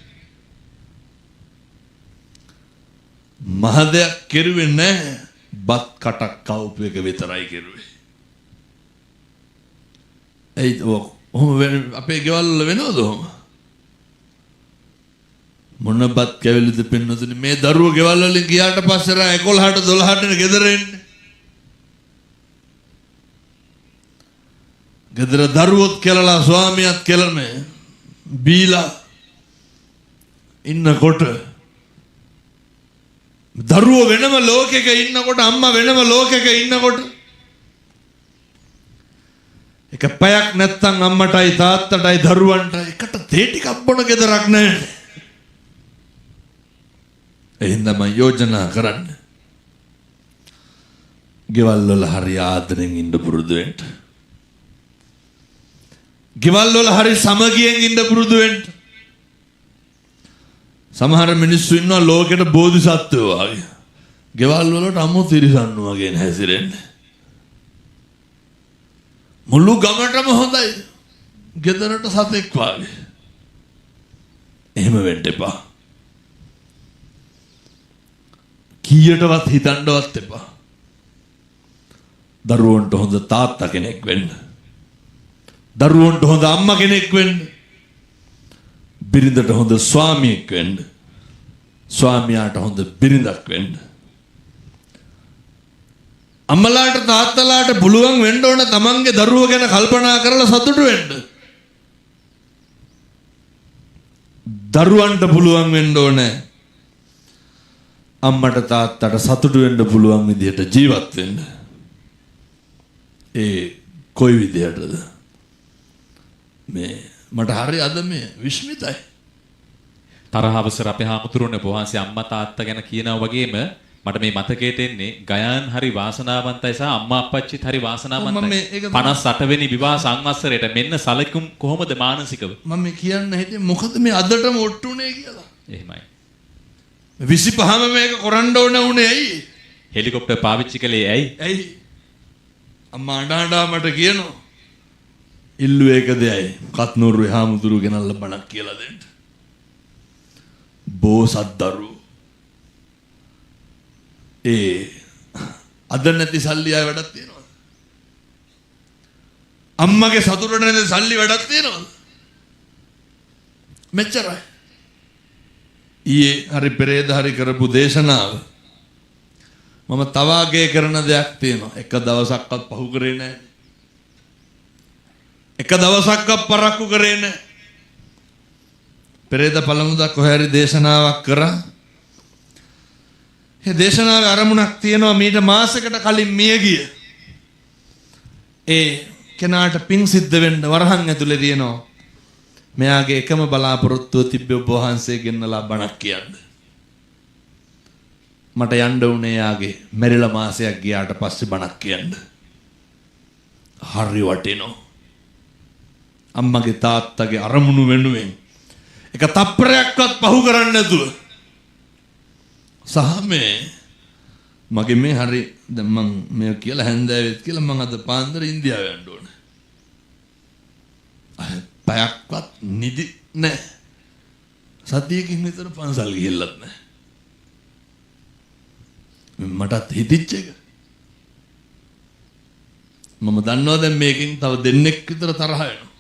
මහදයක් කෙරුවේ නැහැ. බත් කටක් කවුපු එක විතරයි කෙරුවේ. ඒ ඔහොම අපේ ගෙවල් වල වෙනවද ඔහොම? මොන බත් කැවිලිද පෙන්නතුනි මේ දරුවෝ ගෙවල් වලින් ගියාට පස්සේ රා 11ට 12ට ගෙදර එන්නේ. ගෙදර දරුවොත් කෙලලා ස්වාමියාත් කෙලම බීලා ඉන්නකොට දරුවෝ වෙනම ලෝකයක ඉන්නකොට අම්මා වෙනම ලෝකයක ඉන්නකොට එක පැයක් නැත්තම් අම්මටයි තාත්තටයි දරුවන්ටයි එකට තේ ටිකක් බොන ගෙදරක් නැහැ. එහෙනම් මම යෝජනා කරන්නේ ගෙවල් වල හරි ආදරෙන් ඉන්න පුරුදු වෙන්න. ගෙවල් වල හරි සමගියෙන් ඉන්න පුරුදු වෙන්න. සමහර මිනිස්සු ඉන්නවා ලෝකෙට බෝධිසත්වෝ වගේ. ගෙවල් වලට අමු තිරිසන්නු වගේ හැසිරෙන්නේ. මුළු ගමටම හොඳයි. ගෙදරට සතෙක් වගේ. එහෙම වෙන්න එපා. කීයටවත් හිතන්නවත් එපා. දරුවන්ට හොඳ තාත්තා කෙනෙක් වෙන්න. දරුවන්ට හොඳ අම්මා කෙනෙක් වෙන්න. බිරිඳට හොඳ ස්වාමියෙක් වෙන්න. ස්වාමියාට හොඳ බිරිඳක් වෙන්න. අම්මලාට තාත්තලාට පුළුවන් වෙන්න ඕන තමන්ගේ දරුවෝ ගැන කල්පනා කරලා සතුටු වෙන්න. දරුවන්ට පුළුවන් වෙන්න ඕනේ අම්මට තාත්තට සතුටු වෙන්න පුළුවන් විදිහට ජීවත් වෙන්න. ඒ කොයි විදිහටද? මේ මට හරි අද මේ විශ්මිතයි. තරහ අවසර අපේ හාමුදුරනේ වහන්සේ අම්මා තාත්තා ගැන කියනවා වගේම මට මේ මතකයට එන්නේ ගයාන් හරි වාසනාවන්තයි සහ අම්මා අප්පච්චිත් හරි වාසනාවන්තයි. ඒක 58 වෙනි විවාහ සංවත්සරයට මෙන්න සැලකුම් කොහොමද මානසිකව? මම කියන්න හිටියේ මොකද මේ අදටම ඔට්ටුනේ කියලා. එහෙමයි. 25ම මේක කරන්න ඕන උනේ ඇයි? හෙලිකොප්ටර් පාවිච්චි කළේ ඇයි? ඇයි? අම්මා අඬා මට කියනවා. ඉල්ලුවේ ඒකද ඇයි? කත්නූරු හාමුදුරු ගෙනල්ලා බණක් කියලා දෙන්න. බෝසත් දරුවෝ අද නැති සල්ලි ආය වැඩක් තියෙනවද? අම්මගේ සතුටට නැති සල්ලි වැඩක් තියෙනවද? මෙච්චරයි. ඊයේ හරි පෙරේද හරි කරපු දේශනාව මම තවාගේ කරන දෙයක් තියෙනවා. එක දවසක්වත් පහු කරේ නැහැ. එක දවසක්වත් පරක්කු කරේ නැහැ. පෙරේද පළමුදා කොහේ හරි දේශනාවක් කරා. ඒ දේශනාවේ අරමුණක් තියෙනවා මීට මාසයකට කලින් මිය ගිය ඒ කෙනාට පිං සිද්ධ වෙන්න වරහන් ඇතුලේ තියෙනවා. මෙයාගේ එකම බලාපොරොත්තුව තිබ්බේ ඔබ වහන්සේ ගෙන්නලා බණක් කියන්න. මට යන්න උනේ යාගේ මෙරිලා මාසයක් ගියාට පස්සේ බණක් කියන්න. හරි වටිනෝ. අම්මගේ තාත්තගේ අරමුණු වෙනුවෙන් එක තප්පරයක්වත් පහු කරන්නේ නැතුව සහ මගේ මේ හරි දැන් මම මේ කියලා හැන්දෑවෙත් කියලා මම අද පාන්දර ඉන්දියාව යන්න ඕනේ. පැයක්වත් නිදි නැහැ. සතියකින් විතර පන්සල් ගිහිල්ලත් නැහැ. මටත් හිතිච්ච එක. මම දන්නවා දැන් මේකෙන් තව දෙන්නෙක් විතර තරහ වෙනවා.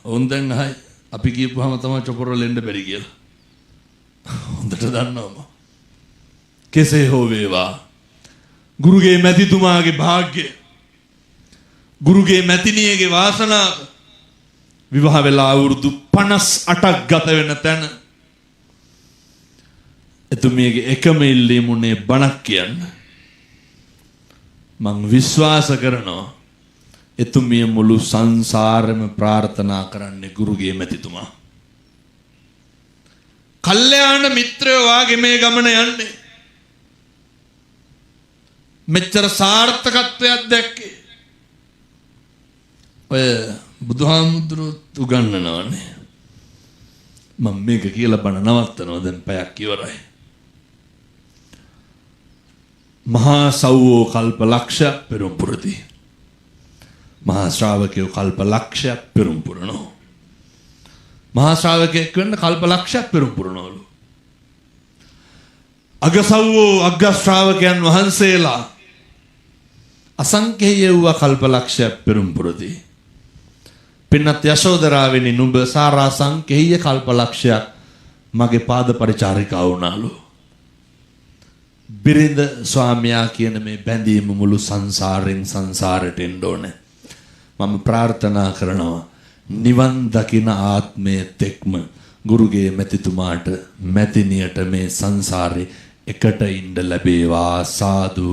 ඔව් දැන් අහයි අපි කියපුවාම තමයි චොපරවල එන්න බැරි කියලා. හොඳට දන්නවා. කෙසේ හෝ වේවා ගුරුගේ මැතිතුමාගේ වාග්ය ගුරුගේ මැතිණියගේ වාසනාව විවාහ වෙලා අවුරුදු 58ක් ගත වෙන තැන එතුමියගේ එකම ඉල්ලීම උනේ බණක් කියන්න. මං විශ්වාස කරනවා එතුමිය මුළු සංසාරෙම ප්‍රාර්ථනා කරන්නේ ගුරුගේ මැතිතුමා. කල්යාණ මිත්‍රයෝ වාගේ මේ ගමන යන්නේ. මෙච්චර සාර්ථකත්වයක් දැක්කේ. ඔය බුදුහාමුදුරුවෝ උගන්වනවානේ. මම මේක කියලා බණ නවත්තනවා දැන් පැයක් ඉවරයි. මහා සව්වෝ කල්ප ලක්ෂ පෙරම් පුරති. මහා ශ්‍රාවකයෝ කල්ප ලක්ෂයක් පෙරම් පුරනවා. මහා ශ්‍රාවකයෙක් වෙන්න කල්ප ලක්ෂයක් පෙරම් පුරනවලු. අගසව්වෝ අග්ග ශ්‍රාවකයන් වහන්සේලා අසංඛේය වූ කල්ප ලක්ෂයක් පෙරම් පුරති. පින්නත් යශෝදරාවෙනි නුඹ සාරා සංඛේය කල්ප ලක්ෂයක් මගේ පාද පරිචාරිකා වුණාලු. බිරිඳ ස්වාමියා කියන මේ බැඳීම මුළු සංසාරෙන් සංසාරයට එන්න ඕනේ. මම ප්‍රාර්ථනා කරනවා නිවන් දකින ආත්මයේ තෙක්ම ගුරුගේ මැතිතුමාට මැතිනියට මේ සංසාරේ එකට ඉන්න ලැබේවා සාදු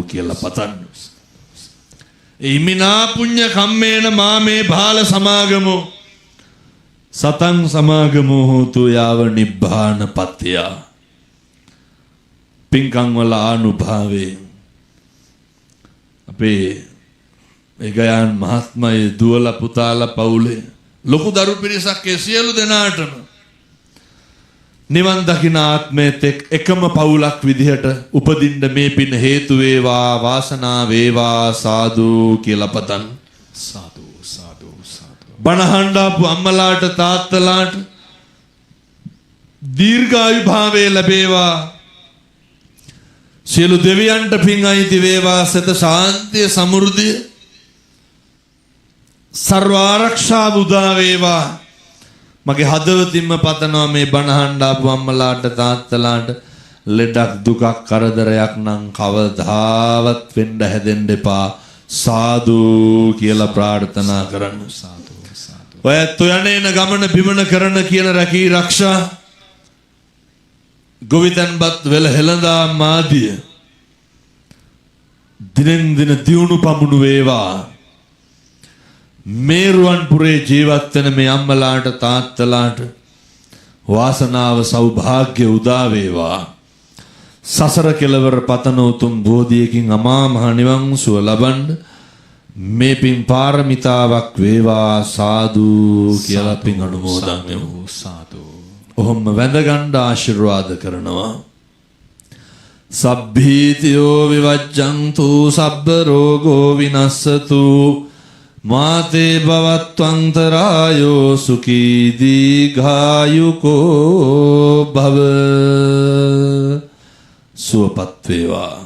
කියලා පතන්න. ඉමිනා පුඤ්ඤ කම්මේන මාමේ බාල සමාගමෝ සතං සමාගමෝ හෝතු යාව නිබ්බාන පත්‍ය. පින්කම් වල අනුභවයේ අපේ ඒගයන් මහත්මයේ දුවලා පුතාලා පවුලේ ලොකු දරු පිරිසක් ඒ සියලු දෙනාටම නිවන් දකින ආත්මෙත් එකම පවුලක් විදිහට උපදින්න මේ පින හේතු වේවා වාසනාව වේවා සාදු කියලා පතන්. සාදු සාදු සාදු. බණහන්ඩාපු අම්මලාට තාත්තලාට දීර්ඝායු භාවය ලැබේවා. සියලු දෙවියන්ට පින් අයිති වේවා. සත ශාන්තිය සමෘද්ධිය සර්ව ආරක්ෂාව උදා වේවා. මගේ හදවතින්ම පතනවා මේ බණහඬ ආපු අම්මලාට තාත්තලාට ලෙඩක් දුකක් කරදරයක් නම් කවදාවත් වෙන්න හැදෙන්න එපා සාදු කියලා ප්‍රාර්ථනා කරන්න. සාදු සාදු. ඔයත් යන්නේන ගමන බිමන කරන කියන රැකී ආරක්ෂා ගොවිතැන්පත් වෙල හෙළඳා මාදිය දිනෙන් දින දියුණු පමුණු වේවා. මේරුවන් පුරේ ජීවත් වෙන මේ අම්මලාට තාත්තලාට වාසනාව සෞභාග්‍ය උදා වේවා. සසර කෙලවර පතන උතුම් බෝධියකින් අමා මහ නිවන් සුව ලබන්න මේ පින් පාරමිතාවක් වේවා සාදු කියලා පින් අනුමෝදන් වෙමු. සාදු. ඔහොම වැඳ ගන්න ආශිර්වාද කරනවා. සබ්බීතියෝ විවජ්ජන්තු සබ්බ රෝගෝ විනස්සතු මාතේ භවත්වන්තරායෝ සුඛී දීඝායුකෝ භව. සුවපත් වේවා.